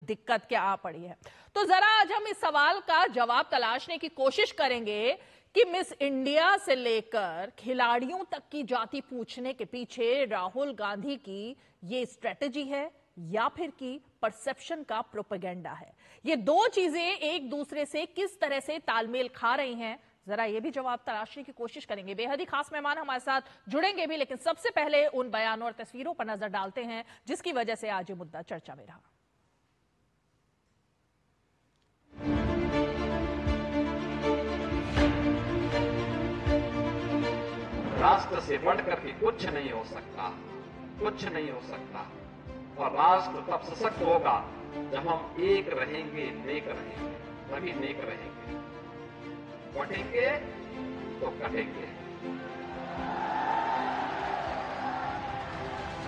दिक्कत क्या आ पड़ी है। तो जरा आज हम इस सवाल का जवाब तलाशने की कोशिश करेंगे कि मिस इंडिया से लेकर खिलाड़ियों तक की जाति पूछने के पीछे राहुल गांधी की ये स्ट्रेटजी है या फिर की परसेप्शन का प्रोपेगेंडा है। ये दो चीजें एक दूसरे से किस तरह से तालमेल खा रही हैं, जरा ये भी जवाब तलाशने की कोशिश करेंगे। बेहद ही खास मेहमान हमारे साथ जुड़ेंगे भी, लेकिन सबसे पहले उन बयानों और तस्वीरों पर नजर डालते हैं जिसकी वजह से आज ये मुद्दा चर्चा में रहा। राष्ट्र से बढ़कर के कुछ नहीं हो सकता, कुछ नहीं हो सकता। और राष्ट्र तब सशक्त होगा जब हम एक रहेंगे, नेक रहेंगे, तभी नेक रहेंगे। बटेंगे तो कटेंगे।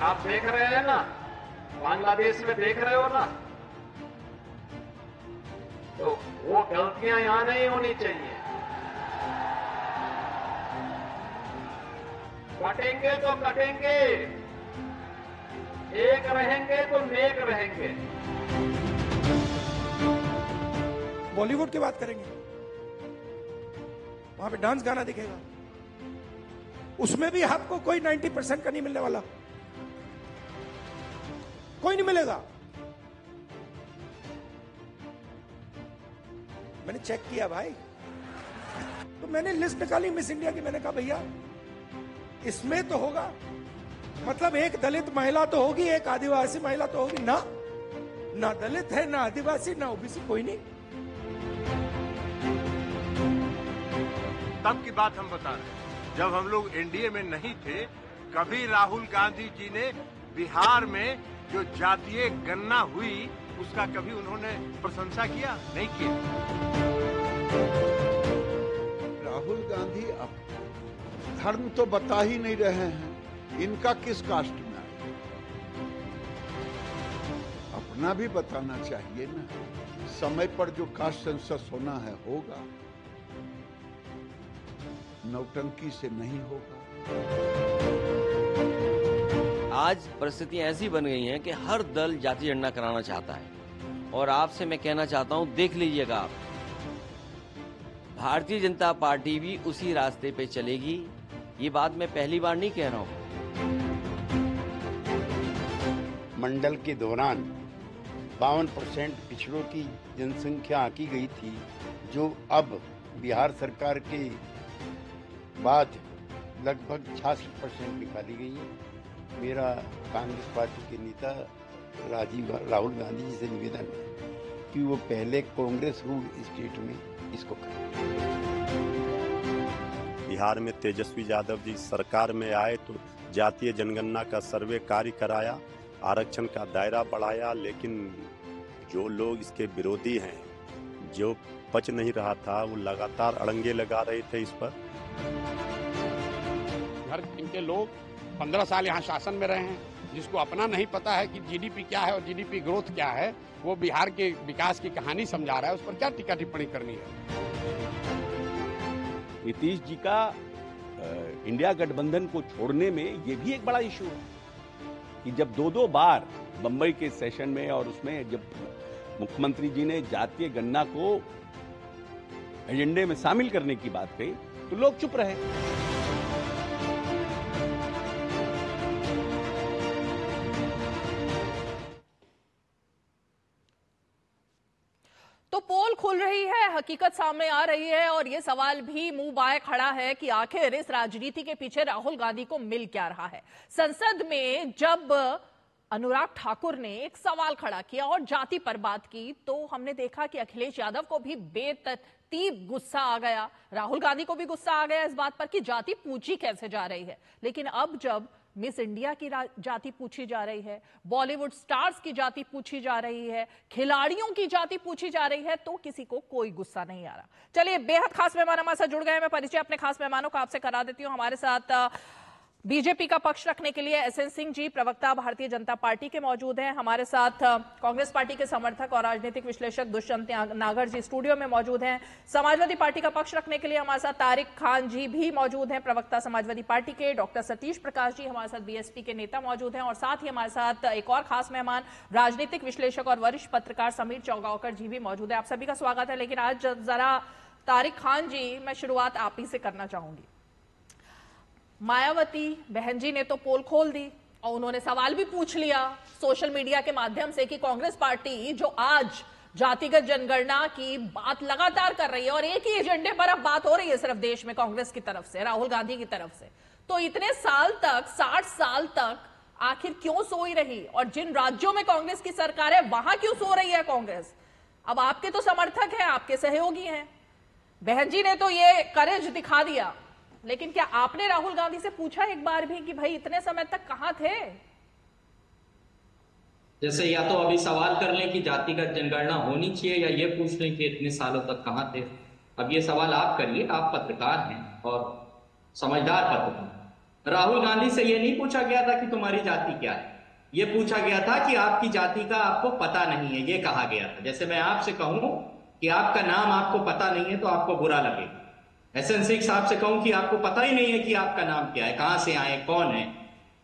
आप देख रहे हैं ना, बांग्लादेश में देख रहे हो ना, तो वो गलतियां यहां नहीं होनी चाहिए। बटेंगे तो कटेंगे, एक रहेंगे तो नेक रहेंगे। बॉलीवुड की बात करेंगे, वहां पे डांस गाना दिखेगा, उसमें भी आपको कोई 90% का नहीं मिलने वाला, कोई नहीं मिलेगा। मैंने चेक किया भाई, तो मैंने लिस्ट निकाली मिस इंडिया की। मैंने कहा भैया इसमें तो होगा, मतलब एक दलित महिला तो होगी, एक आदिवासी महिला तो होगी ना। ना दलित है, ना आदिवासी, ना ओबीसी, कोई नहीं। तब की बात हम बता रहे हैं, जब हम लोग एनडीए में नहीं थे, कभी राहुल गांधी जी ने बिहार में जो जातीय गणना हुई उसका कभी उन्होंने प्रशंसा किया? नहीं किया। राहुल गांधी अब धर्म तो बता ही नहीं रहे हैं, इनका किस कास्ट में आए, अपना भी बताना चाहिए ना। समय पर जो कास्ट सेंसस होना है होगा, नौटंकी से नहीं होगा। आज परिस्थितियां ऐसी बन गई हैं कि हर दल जाति जनगणना कराना चाहता है, और आपसे मैं कहना चाहता हूं, देख लीजिएगा आप, भारतीय जनता पार्टी भी उसी रास्ते पे चलेगी। ये बात मैं पहली बार नहीं कह रहा हूं। मंडल के दौरान 52% पिछड़ों की जनसंख्या आंकी गई थी, जो अब बिहार सरकार के बाद लगभग 66% निकाली गई है। मेरा कांग्रेस पार्टी के नेता राहुल गांधी जी से निवेदन है कि वो पहले कांग्रेस रूल्ड स्टेट में इसको करें। बिहार में तेजस्वी यादव जी सरकार में आए तो जातीय जनगणना का सर्वे कार्य कराया, आरक्षण का दायरा बढ़ाया, लेकिन जो लोग इसके विरोधी हैं, जो पच नहीं रहा था, वो लगातार अड़ंगे लगा रहे थे इस पर। घर इनके लोग 15 साल यहाँ शासन में रहे हैं, जिसको अपना नहीं पता है कि जीडीपी क्या है और जीडीपी ग्रोथ क्या है, वो बिहार के विकास की कहानी समझा रहा है, उस पर क्या टीका टिप्पणी करनी है। नीतीश जी का इंडिया गठबंधन को छोड़ने में ये भी एक बड़ा इशू है कि जब दो बार बंबई के सेशन में और उसमें जब मुख्यमंत्री जी ने जातीय गणना को एजेंडे में शामिल करने की बात कही तो लोग चुप रहे। तो पोल खुल रही है, हकीकत सामने आ रही है, और यह सवाल भी मुंह बाए खड़ा है कि आखिर इस राजनीति के पीछे राहुल गांधी को मिल क्या रहा है। संसद में जब अनुराग ठाकुर ने एक सवाल खड़ा किया और जाति पर बात की, तो हमने देखा कि अखिलेश यादव को भी बेतरतीब गुस्सा आ गया, राहुल गांधी को भी गुस्सा आ गया इस बात पर कि जाति पूछी कैसे जा रही है। लेकिन अब जब मिस इंडिया की जाति पूछी जा रही है, बॉलीवुड स्टार्स की जाति पूछी जा रही है, खिलाड़ियों की जाति पूछी जा रही है, तो किसी को कोई गुस्सा नहीं आ रहा। चलिए, बेहद खास मेहमान हमारे साथ जुड़ गए हैं। मैं परिचय अपने खास मेहमानों का आपसे करा देती हूं। हमारे साथ बीजेपी का पक्ष रखने के लिए एसएन सिंह जी, प्रवक्ता भारतीय जनता पार्टी के मौजूद हैं। हमारे साथ कांग्रेस पार्टी के समर्थक और राजनीतिक विश्लेषक दुष्यंत नागर जी स्टूडियो में मौजूद हैं। समाजवादी पार्टी का पक्ष रखने के लिए हमारे साथ तारिक खान जी भी मौजूद हैं, प्रवक्ता समाजवादी पार्टी के। डॉक्टर सतीश प्रकाश जी हमारे साथ बीएसपी के नेता मौजूद हैं और साथ ही हमारे साथ एक और खास मेहमान राजनीतिक विश्लेषक और वरिष्ठ पत्रकार समीर चौगावकर जी भी मौजूद है। आप सभी का स्वागत है। लेकिन आज जरा तारिक खान जी, मैं शुरुआत आप ही से करना चाहूंगी। मायावती बहन जी ने तो पोल खोल दी और उन्होंने सवाल भी पूछ लिया सोशल मीडिया के माध्यम से कि कांग्रेस पार्टी जो आज जातिगत जनगणना की बात लगातार कर रही है और एक ही एजेंडे पर अब बात हो रही है सिर्फ देश में कांग्रेस की तरफ से, राहुल गांधी की तरफ से, तो इतने साल तक, 60 साल तक आखिर क्यों सोई रही? और जिन राज्यों में कांग्रेस की सरकार है वहां क्यों सो रही है कांग्रेस? अब आपके तो समर्थक हैं, आपके सहयोगी हैं, बहन जी ने तो ये करेज दिखा दिया, लेकिन क्या आपने राहुल गांधी से पूछा एक बार भी कि भाई इतने समय तक कहां थे? जैसे या तो अभी सवाल कर लें कि जातिगत जनगणना होनी चाहिए या ये पूछ लें कि इतने सालों तक कहां थे। अब ये सवाल आप करिए, आप पत्रकार हैं और समझदार पत्रकार। राहुल गांधी से ये नहीं पूछा गया था कि तुम्हारी जाति क्या है, ये पूछा गया था कि आपकी जाति का आपको पता नहीं है, ये कहा गया था। जैसे मैं आपसे कहूं कि आपका नाम आपको पता नहीं है तो आपको बुरा लगेगा। एसएन सिंह साहब से कहूं कि आपको पता ही नहीं है कि आपका नाम क्या है, कहां से आए, कौन है,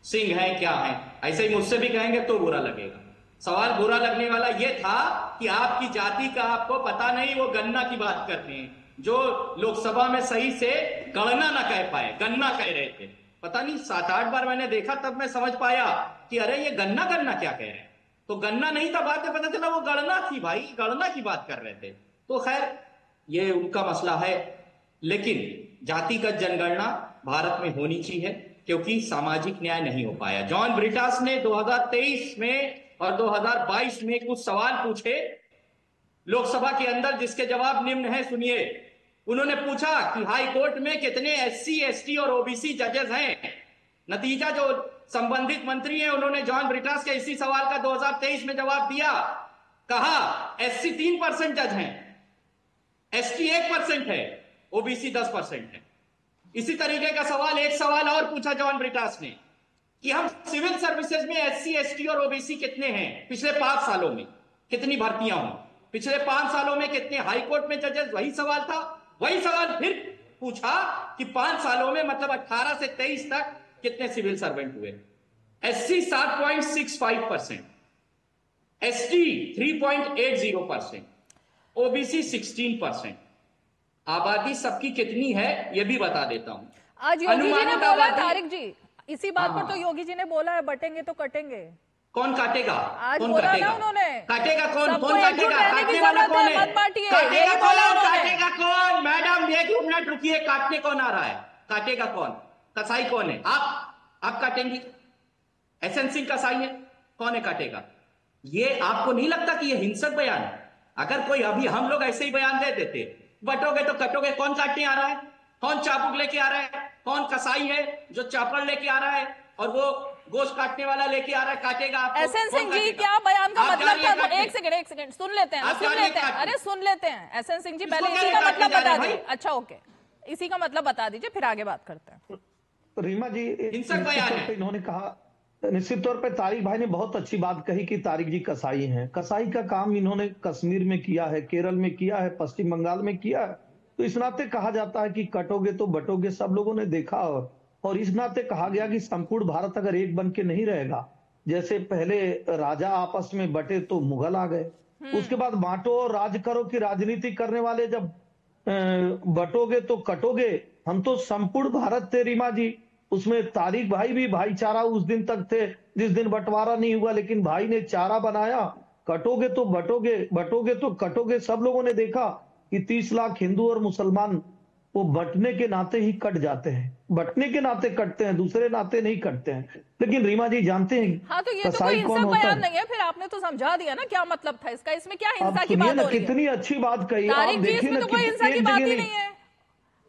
सिंह है, क्या है, ऐसे ही मुझसे भी कहेंगे तो बुरा लगेगा। सवाल बुरा लगने वाला यह था कि आपकी जाति का आपको पता नहीं। वो गन्ना की बात करते हैं, जो लोकसभा में सही से गणना ना कह पाए, गन्ना कह रहे थे। पता नहीं 7-8 बार मैंने देखा, तब मैं समझ पाया कि अरे ये गन्ना क्या कह रहे हैं। तो गन्ना नहीं था, बाद में पता चला वो गणना थी भाई, गणना की बात कर रहे थे। तो खैर ये उनका मसला है, लेकिन जातिगत जनगणना भारत में होनी चाहिए क्योंकि सामाजिक न्याय नहीं हो पाया। जॉन ब्रिटास ने 2023 में और 2022 में कुछ सवाल पूछे लोकसभा के अंदर, जिसके जवाब निम्न है, सुनिए। उन्होंने पूछा कि हाई कोर्ट में कितने SC, ST और OBC जजेस हैं। नतीजा जो संबंधित मंत्री हैं उन्होंने जॉन ब्रिटास के इसी सवाल का 2023 में जवाब दिया। कहा SC 3% जज हैं, ST 1% है, OBC 10% है। इसी तरीके का सवाल, एक सवाल और पूछा जॉन ब्रिटास ने कि हम सिविल सर्विसेज में SC, ST और OBC कितने हैं, पिछले 5 सालों में कितनी भर्तियां हुई, पिछले 5 सालों में कितने हाईकोर्ट में जजेस, वही सवाल था। वही सवाल फिर पूछा कि 5 सालों में, मतलब 18 से 23 तक कितने सिविल सर्वेंट हुए। SC 7.65%, ST 3.80%, OBC 16%। आबादी सबकी कितनी है ये भी बता देता हूं। आज योगी जी ने बोला, तारिक जी, इसी बात पर तो योगी जी ने बोला है, बटेंगे तो कटेंगे। कौन काटेगा? आज कौन बोला काटेगा? ना उन्होंने, काटेगा कौन? सबको कौन एकजुट काटेगा? रहने की काटने वाला जरूरत कौन है, है? मत बांटिए। काटेगा यही बोला कौन? उन्होंने। काटेगा कौन? मैडम एक मिनट रुकिए, काटने कौन आ रहा है? काटेगा कौन? कसाई कौन है? आप काटेंगी? एसएन सिंह कसाई है, कौन है काटेगा? ये आपको नहीं लगता कि ये हिंसक बयान है? अगर कोई अभी हम लोग ऐसे ही बयान दे देते, बटोगे तो कटोगे, कौन काटने आ रहा है? कौन चाबुक लेके आ रहा है? कौन कसाई है जो चापड़ लेके आ रहा है और वो गोश्त काटने वाला लेके आ रहा है? काटेगा आपको? एसएन सिंह जी, क्या बयान का मतलब था? एक सेकंड सुन लेते हैं, अरे सुन लेते हैं। एसएन सिंह जी पहले इसी का मतलब बता दीजिए। अच्छा ओके, इसी का मतलब बता दीजिए, फिर आगे बात करते हैं। रीमा जी, हिंसक बयान है। इन्होंने कहा, निश्चित तौर पे तारिक भाई ने बहुत अच्छी बात कही कि तारिक जी कसाई हैं। कसाई का काम इन्होंने कश्मीर में किया है, केरल में किया है, पश्चिम बंगाल में किया है। तो इस नाते कहा जाता है कि कटोगे तो बटोगे, सब लोगों ने देखा। और इस नाते कहा गया कि संपूर्ण भारत अगर एक बन के नहीं रहेगा, जैसे पहले राजा आपस में बटे तो मुगल आ गए, उसके बाद बांटो और राज करो की राजनीति करने वाले जब बटोगे तो कटोगे। हम तो संपूर्ण भारत थे रीमा जी, उसमें तारिक भाई भी भाईचारा उस दिन तक थे जिस दिन बंटवारा नहीं हुआ, लेकिन भाई ने चारा बनाया। कटोगे तो बटोगे, बटोगे तो कटोगे। सब लोगों ने देखा कि 30 लाख हिंदू और मुसलमान वो बटने के नाते ही कट जाते हैं, बटने के नाते कटते हैं, दूसरे नाते नहीं कटते हैं। लेकिन रीमा जी जानते हैं हाँ, तो ये तो कोई हिंसक बयान नहीं है। फिर आपने तो समझा दिया ना क्या मतलब था इसका, इसमें क्या हिंसा की बात हो रही है? कितनी अच्छी बात कही आप, देखिए ना, तो कोई हिंसा की बात ही नहीं है।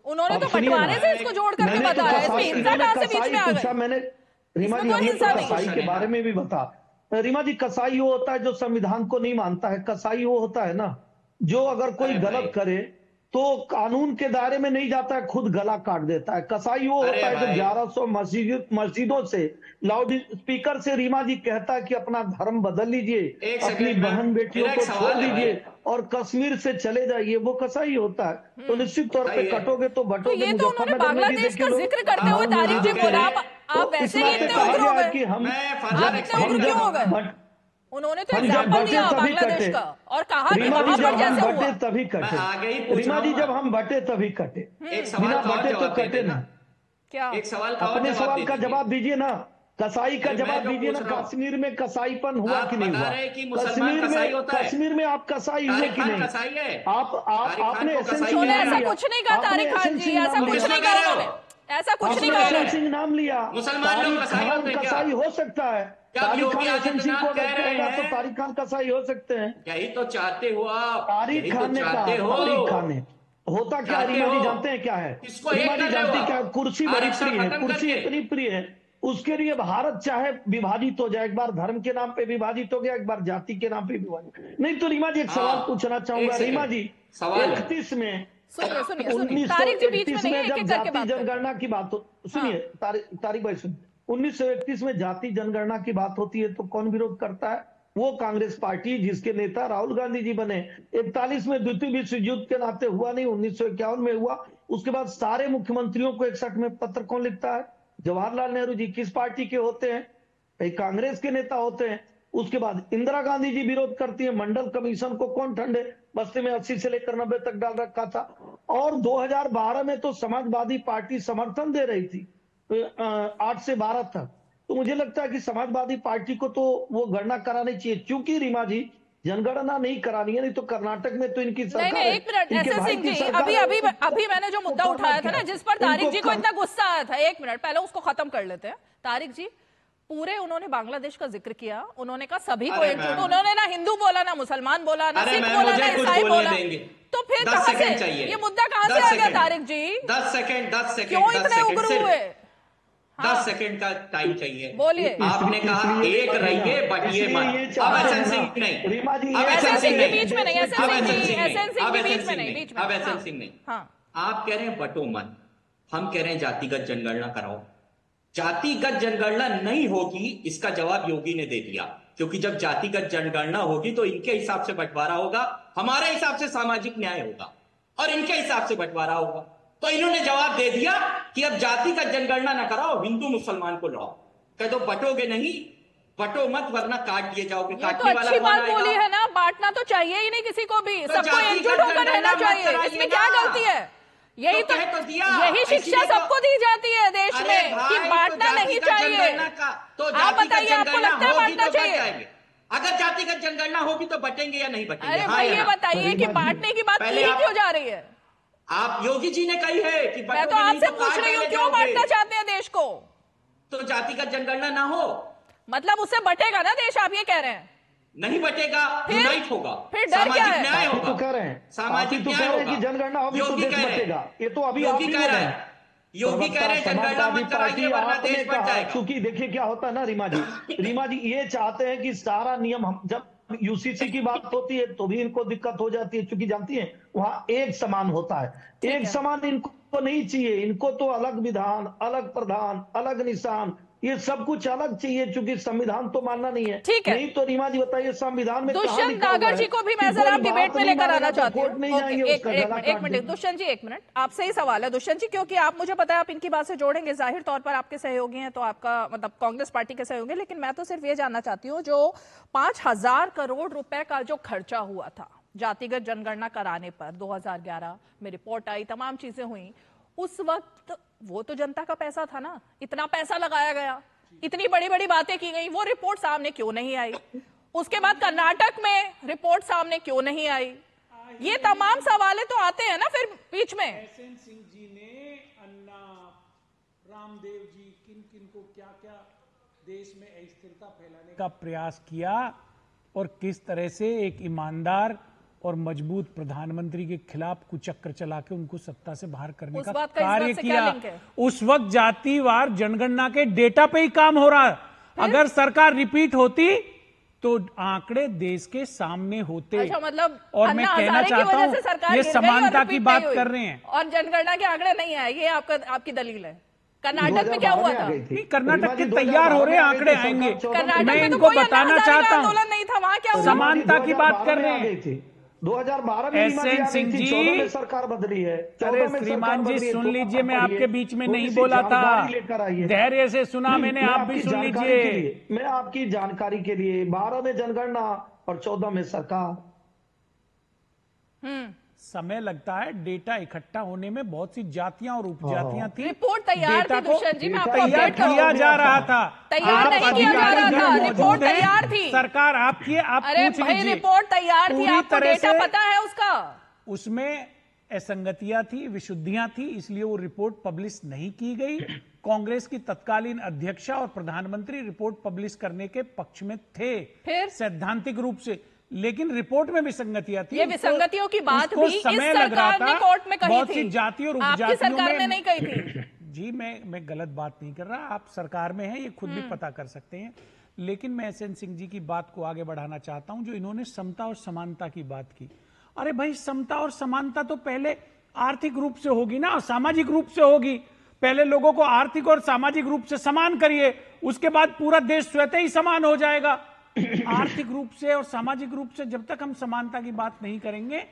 उन्होंने तो बंटवारे से इसको जोड़ करके बताया, इसमें हिंसा कहां से बीच में आ गई? मैंने रीमा जी, हमने तो कसाई के बारे में भी बता। रीमा जी, कसाई वो होता है जो संविधान को नहीं मानता है। कसाई वो होता है ना जो अगर कोई गलत करे तो कानून के दायरे में नहीं जाता है, खुद गला काट देता है। कसाई वो होता है जो 1100 मस्जिदों से लाउड स्पीकर से रीमा जी कहता है कि अपना धर्म बदल लीजिए, अपनी बहन बेटियों को छोड़ दीजिए और कश्मीर से चले जाइए, वो कसाई होता है। तो निश्चित तौर पे कटोगे तो बटोगे। तो उन्होंने बांग्लादेश का जिक्र करते हुए तारिक जी बोला, आप वैसे ही इतने उग्र हो गए कि हम इतने उग्र क्यों हो गए? उन्होंने तो एग्जाम्पल दिया बांग्लादेश का और कहा कि वहां पर जैसे हुआ तभी कटे। रीमा जी जब हम बटे तभी कटे, बिना बटे तो कटे ना। क्या एक सवाल अपने सवाल का जवाब दीजिए ना, कसाई का जवाब दीजिए ना। कश्मीर में कसाईपन हुआ कि नहीं हुआ? कश्मीर में आप कसाई हुए कि नहीं? आपने ऐसा कुछ नहीं कहा तारिक खान जी, ऐसा कुछ नहीं कहा उन्होंने, ऐसा कुछ नहीं कहा। सिंह नाम लिया, कसाई हो सकता है। तारिक खान एसएन सिंह को अगर कहेगा तो तारिक खान कसाई हो सकते हैं। यही तो चाहते हो आप। तारिक खान ने कहा, तारिक खान ने होता क्या? रीमा जी जानते हैं क्या है? रीमा जी जानती क्या? कुर्सी बड़ी प्रिय है, कुर्सी इतनी प्रिय है उसके लिए भारत चाहे विभाजित हो जाए, एक बार धर्म के नाम पे विभाजित हो गया, एक बार जाति के नाम पे विभाजित। नहीं तो रीमा जी एक सवाल पूछना चाहूंगा। रीमा जी 31 में 1931 में जब जाति जनगणना की बात हो, सुनिए तारिक भाई सुनिए, 1931 में जाति जनगणना की बात होती है तो कौन विरोध करता है? वो कांग्रेस पार्टी जिसके नेता राहुल गांधी जी बने। 41 में द्वितीय विश्व युद्ध के नाते हुआ नहीं, 1951 में हुआ। उसके बाद सारे मुख्यमंत्रियों को 61 में पत्र कौन लिखता है? जवाहरलाल नेहरू जी। किस पार्टी के होते हैं? एक कांग्रेस के नेता होते हैं। उसके बाद इंदिरा गांधी जी विरोध करती है। मंडल कमीशन को कौन ठंडे बस्ते में 80 से लेकर 90 तक डाल रखा था। और 2012 में तो समाजवादी पार्टी समर्थन दे रही थी 8 से 12 तक। तो मुझे लगता है कि समाजवादी पार्टी को तो वो गणना करानी चाहिए, क्योंकि रीमा जी जनगणना नहीं करानी है, नहीं तो कर्नाटक में तो इनकी सरकार नहीं, एक मिनट एसएन सिंह जी, अभी मैंने जो मुद्दा उठाया था ना, जिस पर तारिक जी को इतना गुस्सा आया था, एक मिनट पहले उसको खत्म कर लेते हैं। तारिक जी पूरे उन्होंने बांग्लादेश का जिक्र किया, उन्होंने कहा सभी को एकजुट, उन्होंने ना हिंदू बोला, ना मुसलमान बोला, ना सिख बोला, ना ईसाई बोला। तो फिर कहां से ये मुद्दा कहां से आ गया तारिक जी? 10 सेकंड क्यों इतने उग्र हुए? 10 सेकंड का टाइम चाहिए। बोलिए। आपने कहा एक रहिए बटिए मत। अब एसएन सिंह नहीं, अब एसएन सिंह के बीच में नहीं, एसएन सिंह के बीच में नहीं, अब एसएन सिंह नहीं। आप कह रहे हैं बटो मत, हम कह रहे हैं जातिगत जनगणना कराओ। जातिगत जनगणना नहीं होगी इसका जवाब योगी ने दे दिया, क्योंकि जब जातिगत जनगणना होगी तो इनके हिसाब से बंटवारा होगा, हमारे हिसाब से सामाजिक न्याय होगा और इनके हिसाब से बंटवारा होगा। तो इन्होंने जवाब दे दिया कि अब जातिगत जनगणना ना कराओ, हिंदू मुसलमान को लड़ाओ। कह दो बटोगे नहीं, बटो मत वरना काट दिए जाओगे। काटने वाला अच्छी बात बोली है ना, बांटना तो चाहिए ही नहीं किसी को भी, सबको एकजुट होकर रहना चाहिए। इसमें क्या गलती है? यही तो यही शिक्षा सबको दी जाती है देश में कि बांटना नहीं चाहिए। आप बताइए, आपको लगता है बांटना चाहिए? अगर जातिगत जनगणना होगी तो बटेंगे या नहीं बटेंगे? अरे भाई ये बताइए कि बांटने की बात क्यों जा रही है? आप योगी जी ने कही है कि मैं तो आपसे पूछ रही हूँ क्यों बांटना चाहते हैं देश को? तो जातिगत जनगणना ना हो मतलब उससे बटेगा ना देश, आप ये कह रहे हैं? नहीं बटेगा, यूनाइट होगा, फिर डर क्या है? न्याय होगा, तो कह रहे हैं सामाजिक न्याय होगा कि जनगणना होगी तो देश बटेगा। ये तो अभी योगी कह रहे हैं, योगी कह रहे हैं जनगणना मत कराइए वरना देश बच जाएगा। क्योंकि देखिए क्या होता है ना रीमा जी ये चाहते हैं कि सारा नियम हम जब यूसीसी की बात होती है तो भी इनको दिक्कत हो जाती है, क्योंकि जानती है वहां एक समान होता है, एक समान इनको नहीं चाहिए। इनको तो अलग विधान, अलग प्रधान, अलग निशान, ये सब कुछ अलग चाहिए, क्योंकि संविधान तो मानना नहीं है। ठीक है, नहीं तो रीमा जी बताइए संविधान में दुष्यंत नागर जी को भी मैं जरा डिबेट में लेकर आना चाहती हूँ। एक मिनट दुष्यंत जी, एक मिनट आपसे ही सवाल है दुष्यंत जी, क्योंकि आप मुझे पता है आप इनकी बात से जोड़ेंगे, जाहिर तौर पर आपके सहयोगी हैं तो आपका मतलब कांग्रेस पार्टी के सहयोगी, लेकिन मैं तो सिर्फ ये जानना चाहती हूँ जो 5000 करोड़ रुपए का जो खर्चा हुआ था जातिगत जनगणना कराने पर 2011 में रिपोर्ट आई, तमाम चीजें हुई, उस वक्त वो तो जनता का पैसा था ना, इतना पैसा लगाया गया, इतनी बड़ी बड़ी बातें की गई, वो रिपोर्ट सामने क्यों नहीं आई? उसके बाद कर्नाटक में रिपोर्ट सामने क्यों नहीं आई? ये तमाम सवाल तो आते हैं ना फिर बीच में। एसएन सिंह जी ने अन्ना रामदेव जी किन को क्या क्या देश में अस्थिरता फैलाने का प्रयास किया और किस तरह से एक ईमानदार और मजबूत प्रधानमंत्री के खिलाफ कुचक्र चला के उनको सत्ता से बाहर करने का कार्य किया। उस वक्त जातिवार जनगणना के डेटा पे ही काम हो रहा। अगर सरकार रिपीट होती तो आंकड़े देश के सामने होते। अच्छा, मतलब और मैं कहना चाहता हूं ये समानता की बात कर रहे हैं और जनगणना के आंकड़े नहीं आए, ये आपकी दलील है। कर्नाटक में क्या हुआ था? कर्नाटक के तैयार हो रहे आंकड़े आएंगे। मैं इनको बताना चाहता हूँ नहीं था, वहां क्या हुआ? समानता की बात कर रहे हैं। 2012 में एसएन सिंह जी, 14 में सरकार बदली है। अरे श्रीमान जी सुन लीजिए, मैं आपके बीच में नहीं बोला था, धैर्य से सुना मैंने, आप भी सुन लीजिए। मैं आपकी जानकारी के लिए 12 में जनगणना और 14 में सरकार। समय लगता है, डेटा इकट्ठा होने में बहुत सी जातियां और उपजातियां थी। रिपोर्ट तैयार थी दुष्यंत जी, मैं आपको तैयार किया जा रहा था, तैयार नहीं किया जा रहा था, रिपोर्ट तैयार थी। सरकार आपकी, आप पूछ लीजिए, रिपोर्ट तैयार थी, आपको डेटा पता है उसका? उसमें असंगतियां थी, विशुद्धियां थी, इसलिए वो रिपोर्ट पब्लिश नहीं की गई। कांग्रेस की तत्कालीन अध्यक्षा और प्रधानमंत्री रिपोर्ट पब्लिश करने के पक्ष में थे सैद्धांतिक रूप से, लेकिन रिपोर्ट में विसंगतियां थी। ये विसंगतियों की बात भी इस सरकार ने कोर्ट में कही थी, बहुत सी जातियों और उपजातियों सरकार ने नहीं कही थी। जी मैं गलत बात नहीं कर रहा, आप सरकार में हैं, ये खुद भी पता कर सकते हैं। लेकिन मैं एसएन सिंह जी की बात को आगे बढ़ाना चाहता हूं, जो इन्होंने समता और समानता की बात की। अरे भाई, समता और समानता तो पहले आर्थिक रूप से होगी ना, सामाजिक रूप से होगी। पहले लोगों को आर्थिक और सामाजिक रूप से समान करिए, उसके बाद पूरा देश स्वतः ही समान हो जाएगा। आर्थिक रूप से और सामाजिक रूप से जब तक हम समानता की बात नहीं करेंगे,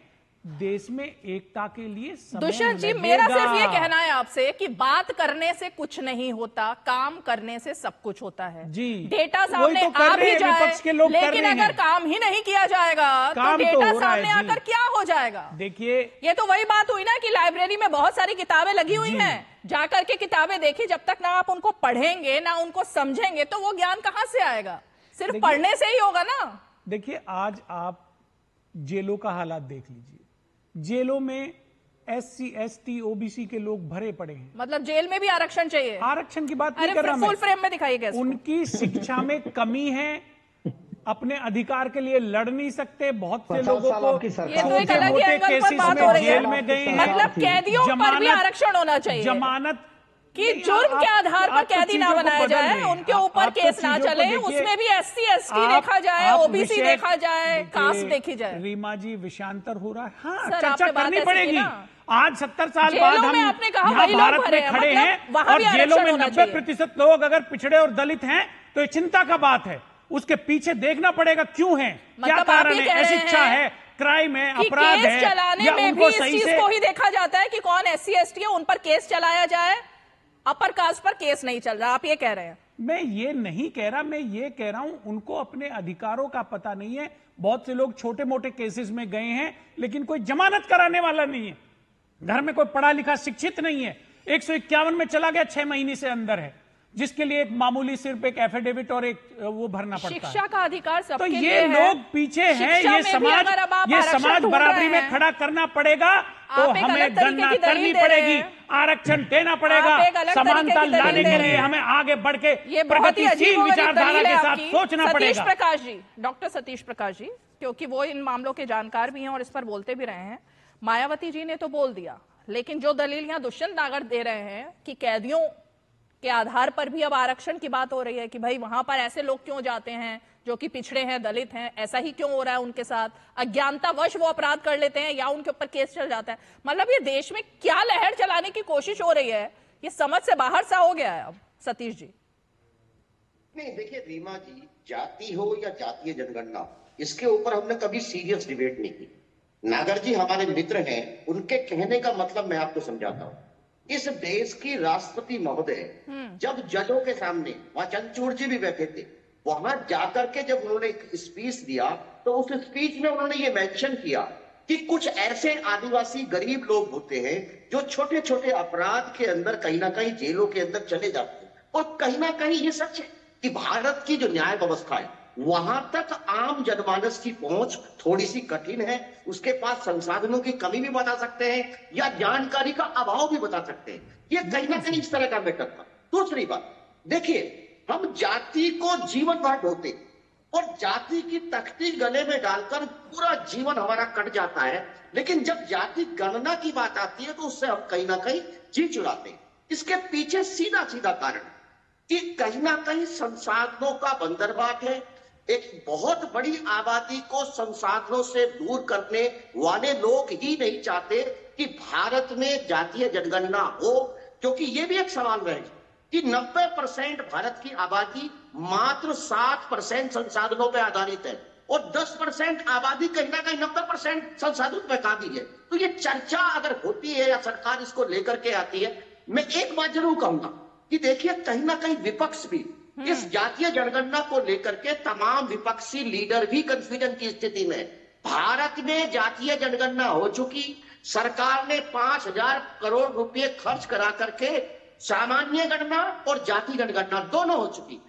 देश में एकता के लिए समय दुष्यंत जी, मेरा सिर्फ ये कहना है आपसे कि बात करने से कुछ नहीं होता, काम करने से सब कुछ होता है। जी, डेटा सामने तो आ भी जाए, विपक्ष के लोग लेकिन अगर काम ही नहीं किया जाएगा तो डेटा सामने आकर क्या हो जाएगा? देखिए, ये तो वही बात हुई ना कि लाइब्रेरी में बहुत सारी किताबें लगी हुई हैं, जाकर के किताबें देखी, जब तक ना आप उनको पढ़ेंगे ना उनको समझेंगे तो वो ज्ञान कहां से आएगा? सिर्फ पढ़ने से ही होगा ना। देखिए, आज आप जेलों का हालात देख लीजिए, जेलों में SC, ST, OBC के लोग भरे पड़े हैं। मतलब जेल में भी आरक्षण चाहिए? आरक्षण की बात नहीं कर रहा मैं, फुल फ्रेम में दिखाइए कैसे। उनकी शिक्षा में कमी है, अपने अधिकार के लिए लड़ नहीं सकते। बहुत से लोगों को छोटे मोटे केसेस में जेल में गए हैं। मतलब कैदियों पर भी आरक्षण होना चाहिए, जमानत कि जुर्म के आधार पर कैदी ना बनाया जाए, उनके ऊपर केस ना चले, उसमें भी SC, ST देखा जाए, OBC देखा जाए, कास्ट देखी जाए। रीमा जी, विषयांतर हो रहा है, हाँ चर्चा करनी पड़ेगी। आज 70 साल बाद हम आपने कहा यहाँ भारत में खड़े हैं और जेलों में 90% लोग अगर पिछड़े और दलित हैं तो ये चिंता का बात है। उसके पीछे देखना पड़ेगा क्यों है, क्या कारण है, अशिक्षा है, क्राइम है, अपराध है, चलाने में भी इस चीज को ही देखा जाता है कि कौन SC, ST है, उन पर केस चलाया जाए। अपर कास्ट पर केस नहीं चल रहा, आप ये कह रहे हैं? मैं ये नहीं कह रहा, मैं ये कह रहा हूं उनको अपने अधिकारों का पता नहीं है। बहुत से लोग छोटे मोटे केसेस में गए हैं, लेकिन कोई जमानत कराने वाला नहीं है, घर में कोई पढ़ा लिखा शिक्षित नहीं है, 151 में चला गया, 6 महीने से अंदर है, जिसके लिए एक मामूली सिर्फ एक एफिडेविट और एक वो भरना पड़ता है। शिक्षा का अधिकार सबके तो लिए ये लोग पीछे हैं, ये समाज बराबरी में खड़ा करना पड़ेगा, तो हमें गणना करनी पड़ेगी, आरक्षण देना पड़ेगा, समानता लाने के लिए हमें आगे बढ़ के प्रगतिशील विचारधारा के साथ सोचना पड़ेगा। सतीश प्रकाश जी, डॉक्टर सतीश प्रकाश जी, क्योंकि वो इन मामलों के जानकार भी हैं और इस पर बोलते भी रहे हैं। मायावती जी ने तो बोल दिया, लेकिन जो दलील यहाँ दुष्यंत नागर दे रहे हैं कि कैदियों के आधार पर भी अब आरक्षण की बात हो रही है कि भाई वहां पर ऐसे लोग क्यों जाते हैं जो कि पिछड़े हैं, दलित हैं, ऐसा ही क्यों हो रहा है उनके साथ, अज्ञानतावश वो अपराध कर लेते हैं या उनके ऊपर केस चल जाता है। मतलब ये देश में क्या लहर चलाने की कोशिश हो रही है, ये समझ से बाहर सा हो गया है अब। सतीश जी, नहीं देखिए रीमा जी, जाति हो या जातीय जनगणना, इसके ऊपर हमने कभी सीरियस डिबेट नहीं की। नागर जी हमारे मित्र हैं, उनके कहने का मतलब मैं आपको समझाता हूँ। इस देश की राष्ट्रपति महोदय जब जजों के सामने, वहां चंद्रचूड़ जी भी बैठे थे, वहां जाकर के जब उन्होंने एक स्पीच दिया तो उस स्पीच में उन्होंने ये मेंशन किया कि कुछ ऐसे आदिवासी गरीब लोग होते हैं जो छोटे छोटे अपराध के अंदर कहीं ना कहीं जेलों के अंदर चले जाते हैं। और कहीं ना कहीं ये सच है कि भारत की जो न्याय व्यवस्था है वहां तक आम जनमानस की पहुंच थोड़ी सी कठिन है। उसके पास संसाधनों की कमी भी बता सकते हैं या जानकारी का अभाव भी बता सकते हैं। ये कहीं ना कहीं इस तरह का मैटर था। दूसरी बात देखिए, हम जाति को जीवन भर ढोते और जाति की तख्ती गले में डालकर पूरा जीवन हमारा कट जाता है, लेकिन जब जाति गणना की बात आती है तो उससे हम कहीं ना कहीं जी चुराते हैं। इसके पीछे सीधा सीधा कारण कि कहीं ना कहीं संसाधनों का बंदरबाट है, एक बहुत बड़ी आबादी को संसाधनों से दूर करने वाले लोग ही नहीं चाहते कि भारत में जातीय जनगणना हो, क्योंकि ये भी एक सवाल रहेगा कि 90% भारत की आबादी मात्र 7% संसाधनों पर आधारित है और 10% आबादी कहीं ना कहीं 90% संसाधनों पर काबिज है। तो ये चर्चा अगर होती है या सरकार इसको लेकर के आती है, मैं एक बात जरूर कहूंगा कि देखिए कहीं ना कहीं विपक्ष भी इस जातीय जनगणना को लेकर के तमाम विपक्षी लीडर भी कंफ्यूजन की स्थिति में। भारत में जातीय जनगणना हो चुकी, सरकार ने 5,000 करोड़ रुपए खर्च करा करके सामान्य गणना और जाति जनगणना दोनों हो चुकी।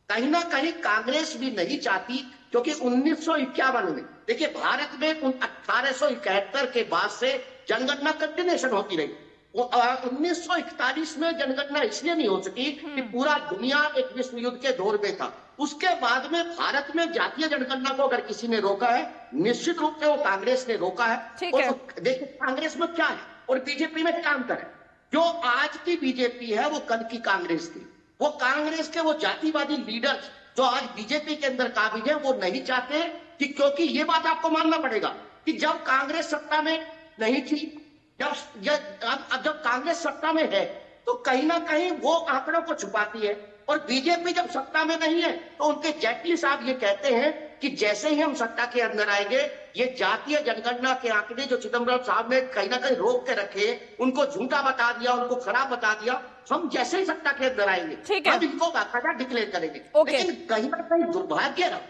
कहीं ना कहीं कांग्रेस भी नहीं चाहती, क्योंकि 1951 में देखिए भारत में 1871 के बाद से जनगणना कंटिन्यूएशन होती रही। 1941 में जनगणना इसलिए नहीं हो सकी कि पूरा दुनिया एक विश्व युद्ध के दौर में था। उसके बाद में भारत में जातीय जनगणना को अगर किसी ने रोका है, निश्चित रूप से वो कांग्रेस ने रोका है। और देखिए कांग्रेस में क्या है और बीजेपी में क्या अंतर है। जो आज की बीजेपी है वो कल की कांग्रेस थी। वो कांग्रेस के वो जातिवादी लीडर्स जो आज बीजेपी के अंदर काबिज है, वो नहीं चाहते कि, क्योंकि ये बात आपको मानना पड़ेगा कि जब कांग्रेस सत्ता में नहीं थी, जब कांग्रेस सत्ता में है तो कहीं ना कहीं वो आंकड़ों को छुपाती है, और बीजेपी जब सत्ता में नहीं है तो उनके जेटली साहब ये कहते हैं कि जैसे ही हम सत्ता के अंदर आएंगे, ये जातीय जनगणना के आंकड़े जो चिदंबरम साहब ने कहीं ना कहीं रोक के रखे, उनको झूठा बता दिया, उनको खराब बता दिया, हम जैसे ही सत्ता के अंदर आएंगे हम इनको बाकायदा डिक्लेयर करेंगे। लेकिन कहीं ना कहीं दुर्भाग्य है,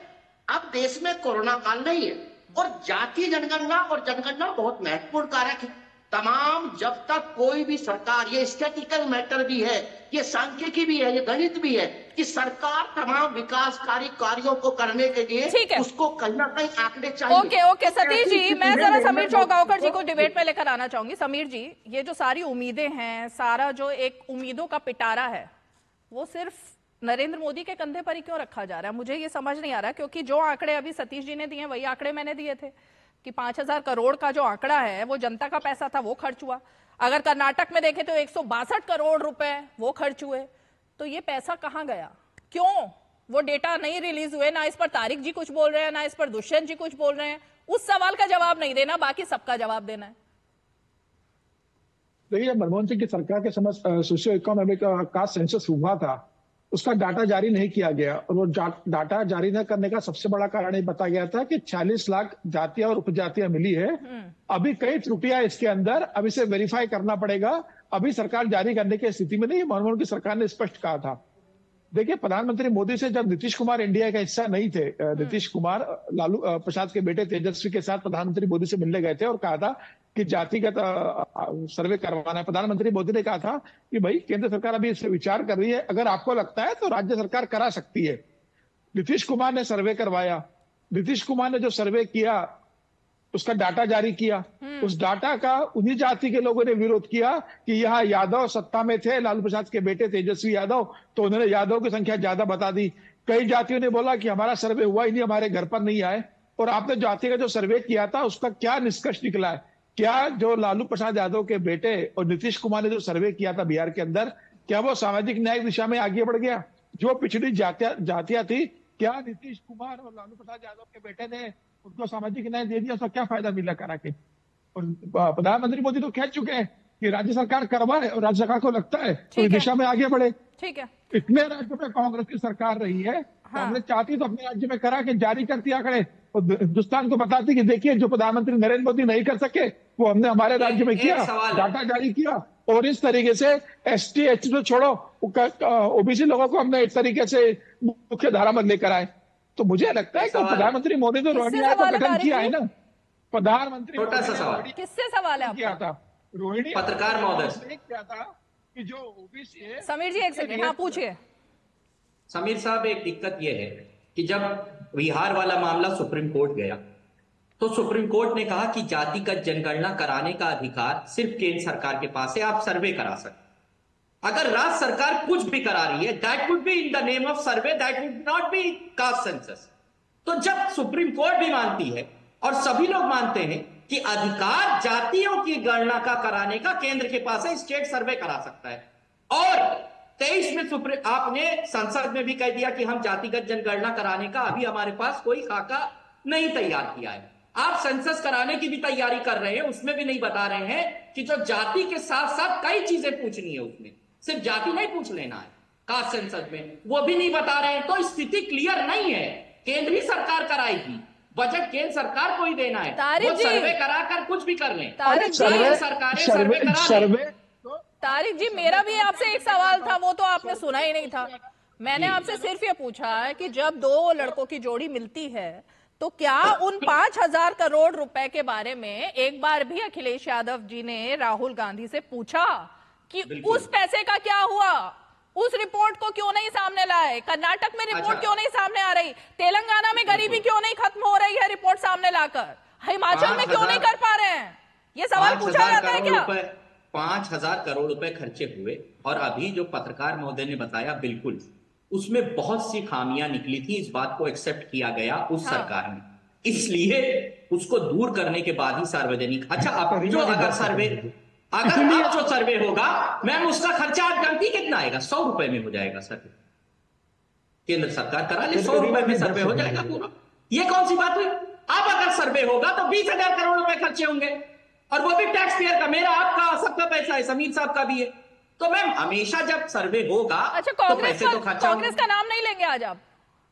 अब देश में कोरोना काल नहीं है और जातीय जनगणना और जनगणना बहुत महत्वपूर्ण कारक है। तमाम जब तक कोई भी सरकार, ये स्टैटिकल मैटर भी है, ये सांख्यिकी भी है, ये गणित भी है, कि सरकार तमाम विकासकारी कार्यों को करने के लिए उसको कहीं ना कहीं आंकड़े चाहिए। ओके सतीश जी, मैं जरा समीर चौगांवकर जी को डिबेट में लेकर आना चाहूंगी। समीर जी, ये जो सारी उम्मीदें हैं, सारा जो एक उम्मीदों का पिटारा है, वो सिर्फ नरेंद्र मोदी के कंधे पर ही क्यों रखा जा रहा है? मुझे ये समझ नहीं आ रहा, क्योंकि जो आंकड़े अभी सतीश जी ने दिए वही आंकड़े मैंने दिए थे कि 5,000 करोड़ का जो आंकड़ा है वो जनता का पैसा था, वो खर्च हुआ। अगर कर्नाटक में देखें तो 162 करोड़ रुपए वो खर्च हुए। तो ये पैसा कहां गया? क्यों वो डेटा नहीं रिलीज हुए? ना इस पर तारिक जी कुछ बोल रहे हैं, ना इस पर दुष्यंत जी कुछ बोल रहे हैं। उस सवाल का जवाब नहीं देना, बाकी सबका जवाब देना है। देखिए, मनमोहन सिंह की सरकार के समय सोशियो इकोनॉमिक का सेंसस हुआ था, उसका डाटा जारी नहीं किया गया, और वो डाटा जारी न करने का सबसे बड़ा कारण ये बताया गया था कि 40 लाख जातियां और उपजातियां मिली है। अभी कई त्रुटियां इसके अंदर, अब इसे वेरीफाई करना पड़ेगा। अभी सरकार जारी करने की स्थिति में नहीं। मनमोहन की सरकार ने स्पष्ट कहा था। देखिए, प्रधानमंत्री मोदी से जब नीतीश कुमार इंडिया का हिस्सा नहीं थे, नीतीश कुमार लालू प्रसाद के बेटे तेजस्वी के साथ प्रधानमंत्री मोदी से मिलने गए थे और कहा था कि जातिगत सर्वे करवाना है। प्रधानमंत्री मोदी ने कहा था कि भाई केंद्र सरकार अभी इस पर विचार कर रही है, अगर आपको लगता है तो राज्य सरकार करा सकती है। नीतीश कुमार ने सर्वे करवाया। नीतीश कुमार ने जो सर्वे किया उसका डाटा जारी किया। उस डाटा का उन्हीं जाति के लोगों ने विरोध किया कि यहाँ यादव सत्ता में थे, लालू प्रसाद के बेटे तेजस्वी यादव, तो उन्होंने यादव की संख्या ज्यादा बता दी। कई जातियों ने बोला कि हमारा सर्वे हुआ ही नहीं, हमारे घर पर नहीं आए। और आपने जाति का जो सर्वे किया था उसका क्या निष्कर्ष निकला है? क्या जो लालू प्रसाद यादव के बेटे और नीतीश कुमार ने जो सर्वे किया था बिहार के अंदर, क्या वो सामाजिक न्याय दिशा में आगे बढ़ गया? जो पिछड़ी जातियां थी, क्या नीतीश कुमार और लालू प्रसाद यादव के बेटे ने उनको सामाजिक न्याय दे दिया? उसका क्या फायदा मिला करा के? और प्रधानमंत्री मोदी तो कह चुके हैं कि राज्य सरकार करवाए और राज्य सरकार को लगता है तो इस दिशा में आगे बढ़े। ठीक है, इतने राज्यों में कांग्रेस की सरकार रही है, कांग्रेस चाहती तो अपने राज्य में करा के जारी करती आंकड़े और हिंदुस्तान को बताती कि देखिए जो प्रधानमंत्री नरेंद्र मोदी नहीं कर सके वो हमने हमारे राज्य में किया, डाटा जारी किया। और इस तरीके से एसटी एसटी तो छोड़ो, ओबीसी लोगों को हमने इस तरीके से मुख्य धारा में लेकर आए। तो मुझे लगता है कि प्रधानमंत्री मोदी तो रोहिणी आयोग का गठन किया है ना। प्रधानमंत्री छोटा सा सवाल, किससे सवाल है किया था? रोहिणी पत्रकार महोदय क्या था कि जो ओबीसी है। समीर जी एक सेकंड, हाँ पूछिए। समीर साहब, एक दिक्कत यह है कि जब बिहार वाला मामला सुप्रीम कोर्ट गया तो सुप्रीम कोर्ट ने कहा कि जातिगत जनगणना कराने का अधिकार सिर्फ केंद्र सरकार के पास है, आप सर्वे करा सकते। अगर राज्य सरकार कुछ भी करा रही है, that would be in the name of survey, that would not be caste census. तो जब सुप्रीम कोर्ट भी मानती है और सभी लोग मानते हैं कि अधिकार जातियों की गणना का कराने का केंद्र के पास है, स्टेट सर्वे करा सकता है, और 23 में आपने संसद में भी कह दिया कि हम जातिगत जनगणना कराने का अभी हमारे पास कोई खाका नहीं तैयार किया है। आप सेंसस कराने की भी तैयारी कर रहे हैं, उसमें भी नहीं बता रहे हैं कि जो जाति के साथ साथ कई चीजें पूछनी है, उसमें सिर्फ जाति नहीं पूछ लेना है कास्ट सेंसस में, वो भी नहीं बता रहे हैं। तो स्थिति क्लियर नहीं है। केंद्रीय सरकार कराएगी, बजट केंद्र सरकार को ही देना है, वो सर्वे कराकर कुछ भी कर लें। सरकारें सर्वे करा। तारिक जी, मेरा भी आपसे एक सवाल था, वो तो आपने सुना ही नहीं था। मैंने आपसे सिर्फ ये पूछा है कि जब दो लड़कों की जोड़ी मिलती है तो क्या उन 5,000 करोड़ रुपए के बारे में एक बार भी अखिलेश यादव जी ने राहुल गांधी से पूछा कि उस पैसे का क्या हुआ? उस रिपोर्ट को क्यों नहीं सामने लाए? कर्नाटक में रिपोर्ट क्यों नहीं सामने आ रही? तेलंगाना में गरीबी क्यों नहीं खत्म हो रही है रिपोर्ट सामने लाकर? हिमाचल में क्यों नहीं कर पा रहे हैं? ये सवाल पूछा जाता है क्या? 5,000 करोड़ रुपए खर्चे हुए, और अभी जो पत्रकार महोदय ने बताया, बिल्कुल उसमें बहुत सी खामियां निकली थी, इस बात को एक्सेप्ट किया गया उस सरकार में, इसलिए उसको दूर करने के बाद ही सार्वजनिक। अच्छा, अब जो अगर जो सर्वे होगा मैम, उसका खर्चा आप जानती कितना आएगा? 100 रुपए में हो जाएगा सर्वे। केंद्र सरकार करा ले, 100 रुपए में सर्वे हो जाएगा पूरा। ये कौन सी बात हुई? अब अगर सर्वे होगा तो 20,000 करोड़ रुपए खर्चे होंगे, और वो भी टैक्स पेयर का, मेरा, आपका, सबका पैसा है, समीर साहब का भी है। तो मैम हमेशा जब सर्वे होगा, अच्छा, तो पैसे तो खर्चा। कांग्रेस का नाम नहीं लेंगे आज आप?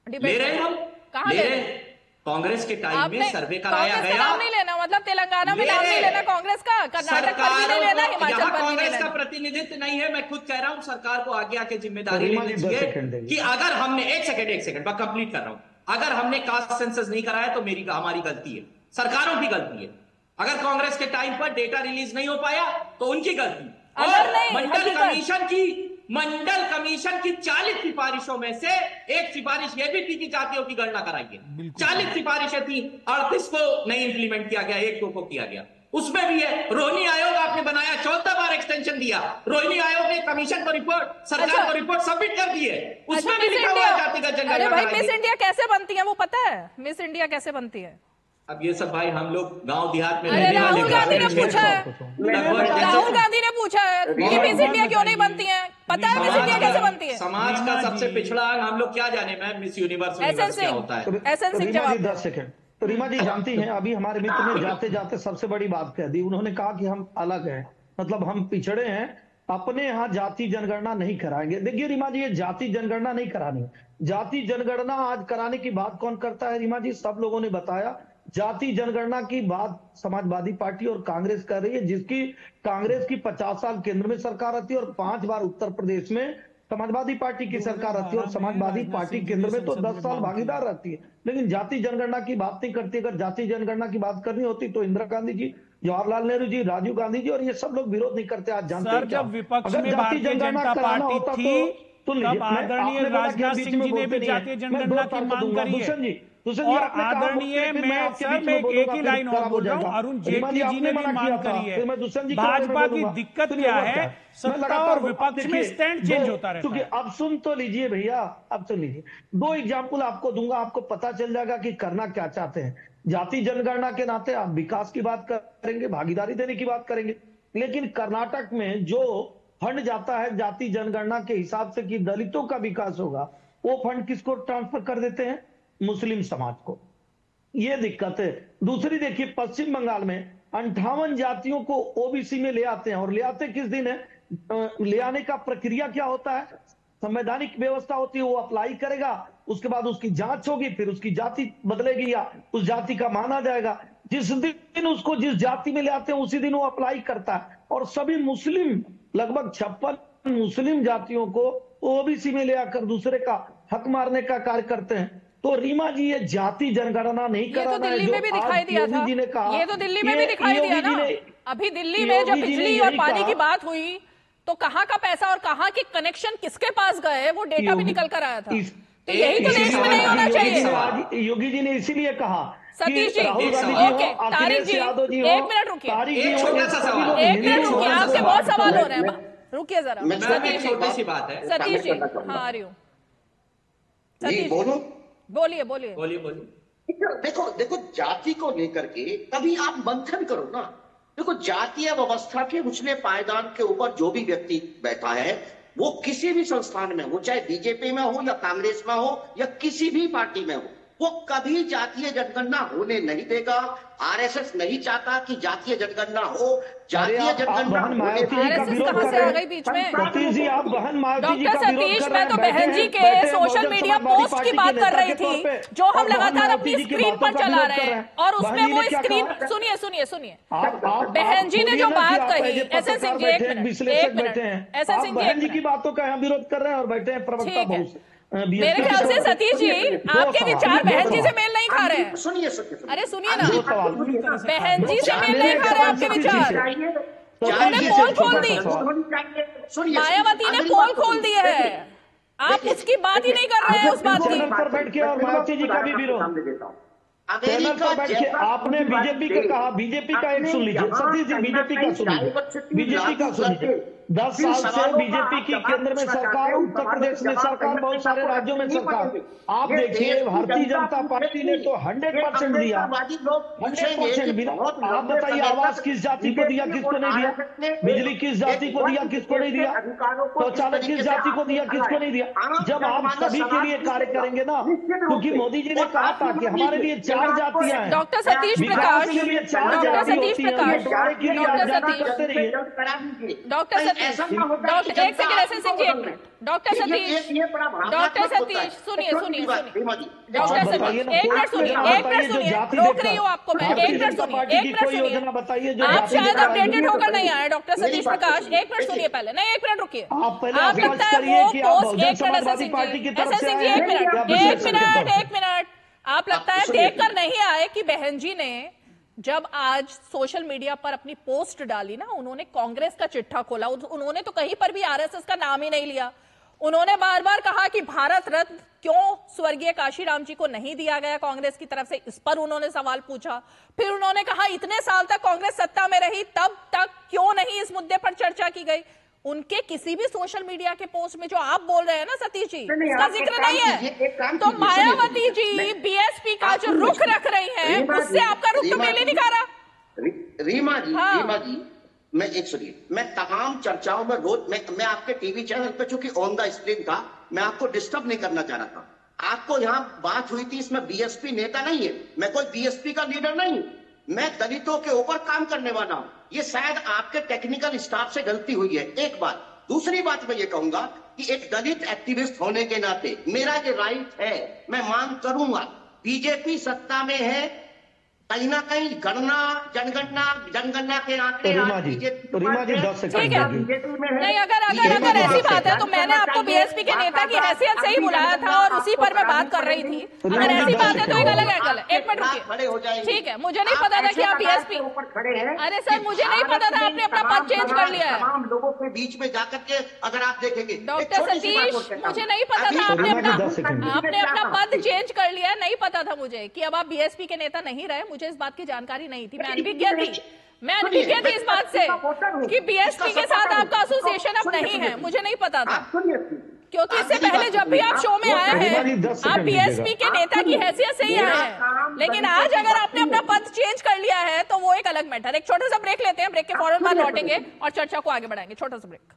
ले रहे हैं हम, कहां ले रहे हैं? कांग्रेस के टाइम में सर्वे कराया गया। नाम नहीं लेना, मतलब तेलंगाना में नाम नहीं लेना कांग्रेस का, कर्नाटक पर भी नहीं लेना, हिमाचल पर भी नहीं लेना। कांग्रेस का प्रतिनिधित्व नहीं है, मैं खुद कह रहा हूं। सरकार को आगे आके जिम्मेदारी लेनी चाहिए कि अगर हमने एक सेकंड मैं कंप्लीट कर रहा हूं। अगर हमने कास्ट सेंसस नहीं कराया तो हमारी गलती है, सरकारों की गलती है। अगर कांग्रेस के टाइम पर डेटा रिलीज नहीं हो पाया तो उनकी गलती। और मंडल कमीशन की 40 सिफारिशों में से एक सिफारिश यह भी थी कि जातियों की गणना कराइए। 40 सिफारिशें थी, 38 को नहीं इंप्लीमेंट किया गया, 1 को किया गया। उसमें भी है। रोहिणी आयोग आपने बनाया, 14 बार एक्सटेंशन दिया। रोहिणी आयोग ने कमीशन को रिपोर्ट, सरकार को रिपोर्ट सबमिट कर दी है, उसमें भी लिखा हुआ है जातिगत जनगणना। अरे भाई, मिस इंडिया कैसे बनती है वो पता है? मिस इंडिया कैसे बनती है? अब ये सब भाई हम लोग गांव देहात में राहुल गांधी ने पूछा है, राहुल गांधी ने पूछा है कि मिस इंडिया क्यों नहीं बनती है? पता है मिस इंडिया कैसे बनती है? समाज का सबसे पिछड़ा अंग, हम लोग क्या जाने मैम मिस यूनिवर्स क्या होता है? एसएन सिंह जवाब। 10 सेकंड। तो रीमा जी जानती हैं, अभी हमारे मित्र ने जाते जाते सबसे बड़ी बात कह दी। उन्होंने कहा कि हम अलग हैं, मतलब हम पिछड़े हैं, अपने यहाँ जाति जनगणना नहीं कराएंगे। देखिए रीमा जी, ये जाति जनगणना नहीं करानी। जाति जनगणना आज कराने की बात कौन करता है रीमा जी? सब लोगों ने बताया। जाति जनगणना की बात समाजवादी पार्टी और कांग्रेस कर रही है, जिसकी कांग्रेस की 50 साल केंद्र में सरकार रहती है और 5 बार उत्तर प्रदेश में समाजवादी पार्टी की सरकार रहती है, और समाजवादी पार्टी केंद्र में तो 10 साल भागीदार रहती है, लेकिन जाति जनगणना की बात नहीं करती। अगर जाति जनगणना की बात करनी होती तो इंदिरा गांधी जी, जवाहरलाल नेहरू जी, राजीव गांधी जी और ये सब लोग विरोध नहीं करते। आज जानते हैं जब विपक्ष में भारतीय जनता पार्टी थी तब आदरणीय राजनाथ सिंह जी ने भी जातीय जनगणना की मांग करी है। और आदरणीय मैं एक ही लाइन और बोल रहा हूं, अरुण जेटली जी ने भी मांग करी है। भाजपा की दिक्कत क्या है? सत्ता और विपक्ष में स्टैंड चेंज होता रहता है। अब सुन तो लीजिए भैया, अब सुन लीजिए। 2 एग्जाम्पल आपको दूंगा, आपको पता चल जाएगा कि करना क्या चाहते हैं। जाति जनगणना के नाते आप विकास की बात करेंगे, भागीदारी देने की बात करेंगे, लेकिन कर्नाटक में जो फंड जाता है जाति जनगणना के हिसाब से कि दलितों का विकास होगा, वो फंड किसको ट्रांसफर कर देते हैं? मुस्लिम समाज को। ये दिक्कत है। दूसरी देखिए, पश्चिम बंगाल में 58 जातियों को ओबीसी में ले आते हैं, और ले आते किस दिन है? ले आने का प्रक्रिया क्या होता है? संवैधानिक व्यवस्था होती है, वो अप्लाई करेगा, उसके बाद उसकी जांच होगी, फिर उसकी जाति बदलेगी या उस जाति का माना जाएगा। जिस दिन उसको जिस जाति में ले आते हैं उसी दिन वो अप्लाई करता है। और सभी मुस्लिम, लगभग 56 मुस्लिम जातियों को ओबीसी में ले आकर दूसरे का हक मारने का कार्य करते हैं। तो रीमा जी, ये जाति जनगणना नहीं कराना है। दिल्ली में भी दिखाई दिया था, जी ने कहा, ये तो दिल्ली में भी दिखाई दिया ना। अभी दिल्ली में जब बिजली और पानी की बात हुई तो कहां का पैसा और कहां के कनेक्शन किसके पास गए, वो डेटा भी निकल कर आया था। तो यही तो देश में नहीं होना चाहिए। योगी जी ने इसीलिए कहा, सतीश जी, ओके, तारिक जी, 1 मिनट रुकिए, 1 मिनट रुकिए, आपके बहुत सवाल हो रहे हैं, रुकिए जरा। छोटी सी बात है सतीश जी, हाँ आ रही हूँ। सतीश बोलिए बोलिए बोलिए बोलिए। देखो जाति को लेकर के कभी आप मंथन करो ना। देखो, जातीय व्यवस्था के उछले पायदान के ऊपर जो भी व्यक्ति बैठा है, वो किसी भी संस्थान में हो, चाहे बीजेपी में हो या कांग्रेस में हो या किसी भी पार्टी में हो, वो कभी जातीय जनगणना होने नहीं देगा। आरएसएस नहीं चाहता कि जातीय जनगणना हो। जातीय जनगणना सतीश जी, आप बहन मायावती जी डॉक्टर सतीश, मैं तो बहन जी के सोशल मीडिया पोस्ट की बात कर रही थी जो हम लगातार अपनी स्क्रीन पर चला रहे हैं, और उसमें वो स्क्रीन सुनिए बहन जी ने जो बात कही, एसएन सिंह जी एक मिनट एसएन सिंह बहन जी की बातों का यहाँ विरोध कर रहे हैं और बैठे हैं प्रवक्ता बहुत। मेरे ख्याल से सतीश जी आपके विचार बहन जी से मेल नहीं खा रहे हैं। सुनिए अरे सुनिए ना, बहन जी से मेल नहीं खा रहे आपके विचार। उन्होंने पोल खोल दी, मायावती ने पोल खोल दी है, आप उसकी बात ही नहीं कर रहे हैं उस बात की। पर बैठ के और मायावती जी का भी विरोध चैनल पर बैठ के आपने बीजेपी का कहा, बीजेपी का एक सुन लीजिए सतीश जी, बीजेपी का सुन लीजिए, बीजेपी का सुन लीजिए। 10 साल से बीजेपी की केंद्र में सरकार, उत्तर प्रदेश में सरकार, बहुत सारे राज्यों में सरकार। आप देखिए भारतीय जनता पार्टी ने तो 100% दिया, 100% दिया। आप बताइए आवास किस जाति को दिया, किसको नहीं दिया? बिजली किस जाति को दिया, किसको नहीं दिया? शौचालय किस जाति को दिया, किसको नहीं दिया? जब आप सभी के लिए कार्य करेंगे ना, क्योंकि मोदी जी ने कहा था कि हमारे लिए 4 जातियां हैं। डॉक्टर सतीश प्रकाश, डॉक्टर सतीश प्रकाश, डॉक्टर सतीश, एक सेकंड एसएन सिंह जी, एक मिनट। डॉक्टर सतीश सुनिए, डॉक्टर सतीश एक मिनट सुनिए, रोक रही हूँ आपको मैं, एक मिनट सुनिए। आप शायद अपडेटेड होकर नहीं आए डॉक्टर सतीश प्रकाश, एक मिनट सुनिए पहले, नहीं एक मिनट रुकिए। आप लगता है वो पोस्ट, एक मिनट एसएन सिंह जी, एक मिनट, आप लगता है देखकर नहीं आए कि बहन जी ने जब आज सोशल मीडिया पर अपनी पोस्ट डाली ना, उन्होंने कांग्रेस का चिट्ठा खोला, उन्होंने तो कहीं पर भी आरएसएस का नाम ही नहीं लिया। उन्होंने बार बार कहा कि भारत रत्न क्यों स्वर्गीय काशीराम जी को नहीं दिया गया कांग्रेस की तरफ से, इस पर उन्होंने सवाल पूछा। फिर उन्होंने कहा इतने साल तक कांग्रेस सत्ता में रही, तब तक क्यों नहीं इस मुद्दे पर चर्चा की गई। उनके किसी भी सोशल मीडिया के पोस्ट में जो आप बोल रहे हैं ना सतीश जी, इसका जिक्र नहीं है। तो मायावती जी बीएसपी का जो रुख रख रही हैं, उससे आपका रुख तो मेल ही नहीं खा रहा। रीमा जी, मैं एक सुनिए, मैं तमाम चर्चाओं में रोज मैं आपके टीवी चैनल पे चूंकि ऑन द स्क्रीन था, मैं आपको डिस्टर्ब नहीं करना चाह रहा था। आपको यहाँ बात हुई थी, इसमें बीएसपी नेता नहीं है, मैं कोई बीएसपी का लीडर नहीं, मैं दलितों के ऊपर काम करने वाला हूं। ये शायद आपके टेक्निकल स्टाफ से गलती हुई है, एक बात। दूसरी बात मैं ये कहूंगा कि एक दलित एक्टिविस्ट होने के नाते मेरा ये राइट है, मैं मांग करूंगा। बीजेपी सत्ता में है, कहीं ना कहीं जनगणना के आंकड़े रीमा जी 10 सेकंड ठीक है। नहीं, अगर ऐसी बात है तो मैंने आपको बीएसपी के नेता की हैसियत से ही बुलाया था और उसी पर मैं बात कर रही थी। अगर ऐसी बात है तो एक अलग एंगल है। एक मिनट रुकिए, ठीक है, मुझे नहीं पता था कि आप बीएसपी, अरे सर मुझे नहीं पता था आपने अपना पद चेंज कर लिया है। तमाम लोगों के बीच में जाकर के अगर आप देखेंगे, डॉक्टर सतीश मुझे नहीं पता था आपने अपना पद चेंज कर लिया, नहीं पता था मुझे कि अब आप बीएसपी के नेता नहीं रहे। मुझे इस बात की जानकारी नहीं थी, मैं अनभिज्ञ थी इस बात से कि बीएसपी के साथ आपका एसोसिएशन अब नहीं है, मुझे नहीं पता था। क्योंकि इससे पहले जब भी आप शो में आए हैं आप बीएसपी के नेता की हैसियत से ही आए हैं, लेकिन आज अगर आपने अपना पद चेंज कर लिया है तो वो एक अलग मैटर। एक छोटा सा ब्रेक लेते हैं, ब्रेक के फौरन बाद लौटेंगे और चर्चा को आगे बढ़ाएंगे। छोटा सा ब्रेक।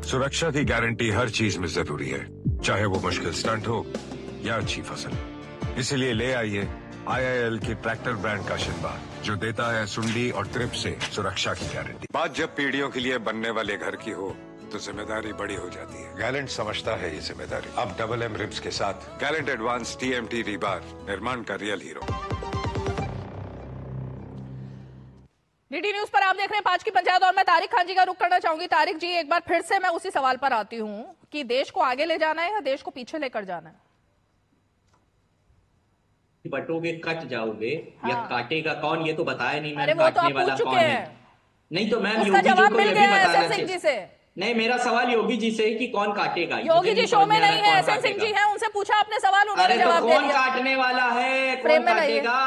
सुरक्षा की गारंटी हर चीज में जरूरी है, चाहे वो मुश्किल स्टंट हो या अच्छी फसल। इसीलिए ले आइए IIL की ट्रैक्टर ब्रांड का शिनबा, जो देता है सुंडी और ट्रिप से सुरक्षा की गारंटी। बात जब पीढ़ियों के लिए बनने वाले घर की हो तो जिम्मेदारी बड़ी हो जाती है। गैलेंट समझता है ये जिम्मेदारी। अब MM रिब्स के साथ गैलेंट एडवांस TMT रीबार, निर्माण का रियल हीरो। डीडी न्यूज पर आप देख रहे हैं 5 की पंचायत और मैं तारिक खान जी का रुख करना चाहूंगी। तारिक जी, एक बार फिर से मैं उसी सवाल पर आती हूं कि देश को आगे ले जाना है या देश को पीछे लेकर जाना है? बटोगे कट जाओगे या काटेगा कौन, ये तो बताया नहीं। अरे वो तो आप पूछ चुके हैं। नहीं तो मैम उसका जवाब मिल गया है एसएन सिंह जी से। नहीं, मेरा सवाल योगी जी से कि कौन काटेगा। योगी जी शो में नहीं है, एसएन सिंह जी हैं, उनसे पूछा आपने सवाल, उन्होंने जवाब दे दिया। कौन काटने वाला है, कौन काटेगा?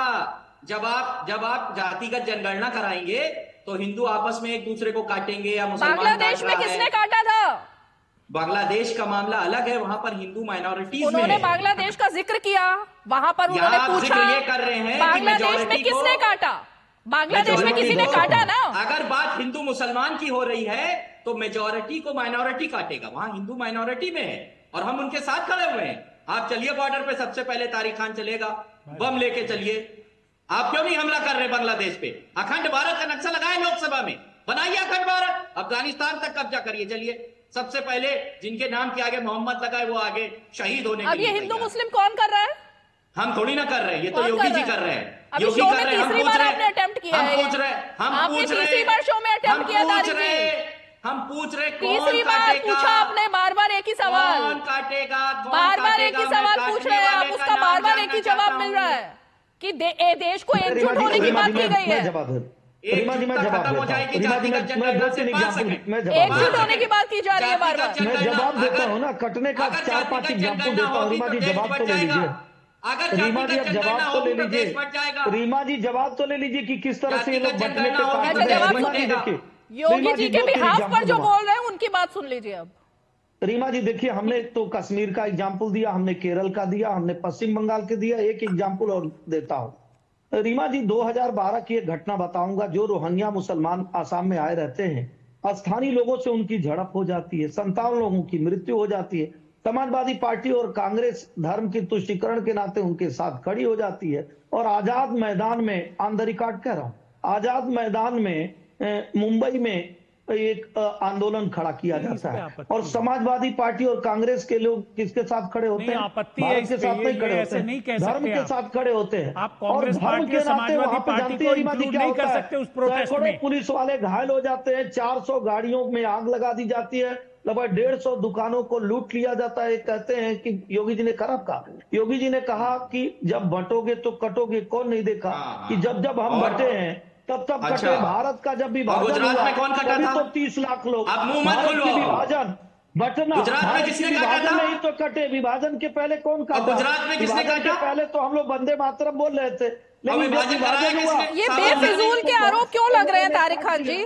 जब आप जातिगत जनगणना कराएंगे तो हिंदू आपस में एक दूसरे को काटेंगे या मुसलमान। बांग्लादेश में किसने काटा था? बांग्लादेश का मामला अलग है, वहां पर हिंदू माइनॉरिटीज में उन्होंने बांग्लादेश का जिक्र किया, वहां पर उन्होंने पूछा ये कर रहे हैं बांग्लादेश में किसने काटा। बांग्लादेश में किसी ने काटा ना। अगर बात हिंदू मुसलमान की हो रही है तो मेजॉरिटी को माइनॉरिटी काटेगा। वहां हिंदू माइनॉरिटी में है और हम उनके साथ खड़े हुए हैं। आप चलिए बॉर्डर पे, सबसे पहले तारिक खान चलेगा, बम लेके चलिए। आप क्यों नहीं हमला कर रहे बांग्लादेश पे? अखंड भारत का नक्शा लगाए लोकसभा में, बनाइए अखंड भारत, अफगानिस्तान तक कब्जा करिए। चलिए सबसे पहले जिनके नाम के आगे मोहम्मद लगाए वो आगे शहीद होने के लिए। अब ये हिंदू मुस्लिम कौन कर रहा है? हम थोड़ी ना कर रहे हैं, ये तो योगी जी कर रहे हैं। योगी कर रहे हैं, हम पूछ रहे हैं। अटेम्प्ट किया है, हम पूछ रहे तीसरी बार शो में अटेम्प्ट किया हम पूछ रहे तीसरी बार पूछा आपने, बार एक ही सवाल, कौन काटेगा, बार एक ही सवाल पूछ रहे हैं आप, उसका बार एक ही जवाब मिल रहा है कि देश को एकजुट होने की बात की गई है। एकजुट होने की बात की जा रही है बार बार। मैं जवाब देता हूँ ना, कटने का 4-5 एग्जाम्पल देता हूँ। रीमा जी जवाब तो ले लीजिए। रीमा जी अब जवाब तो ले लीजिए। रीमा जी जवाब तो ले लीजिए कि किस तरह से ये लोग बटने पे काम कर रहे हैं। रीमा जी देखिए, योगी जी के बिहाफ पर जो बोल रहे हैं उनकी बात सुन लीजिए। अब रीमा जी देखिए, हमने तो कश्मीर का एग्जाम्पल दिया, हमने केरल का दिया, हमने पश्चिम बंगाल के दिया। एक एग्जाम्पल और देता हूं रीमा जी, 2012 की एक घटना बताऊंगा। जो रोहिंग्या मुसलमान आसाम में आए रहते हैं, स्थानीय लोगों से उनकी झड़प हो जाती है, 57 लोगों की मृत्यु हो जाती है। समाजवादी पार्टी और कांग्रेस धर्म की तुष्टीकरण के नाते उनके साथ खड़ी हो जाती है और आजाद मैदान में, ऑन द रिकॉर्ड कह रहा हूं, आजाद मैदान में मुंबई में एक आंदोलन खड़ा किया जाता है और समाजवादी पार्टी और कांग्रेस के लोग किसके साथ खड़े होते हैं? भारत के साथ नहीं खड़े होते हैं, धर्म के साथ खड़े होते हैं। और धर्म के नाते वहां पर जानते हैं रीमा जी क्या होता है? सैकड़ों पुलिस वाले घायल हो जाते हैं, 400 गाड़ियों में आग लगा दी जाती है, लगभग 150 दुकानों को लूट लिया जाता है। कहते हैं कि योगी जी ने खराब कहा, योगी जी ने कहा कि जब बंटोगे तो कटोगे। कौन नहीं देखा कि जब जब हम बंटे हैं तब कटे। भारत का जब विभाजन हुआ तभी तो 30 लाख लोग। भारत की विभाजन बटना, भारत की विभाजन नहीं तो कटे। विभाजन के पहले कौन काटा? विभाजन के पहले तो हम लोग वंदे मातरम बोल रहे थे, लेकिन जब विभाजन हुआ। ये बेफिजूल के आरोप क्यों लग रहे हैं तारिक खान जी?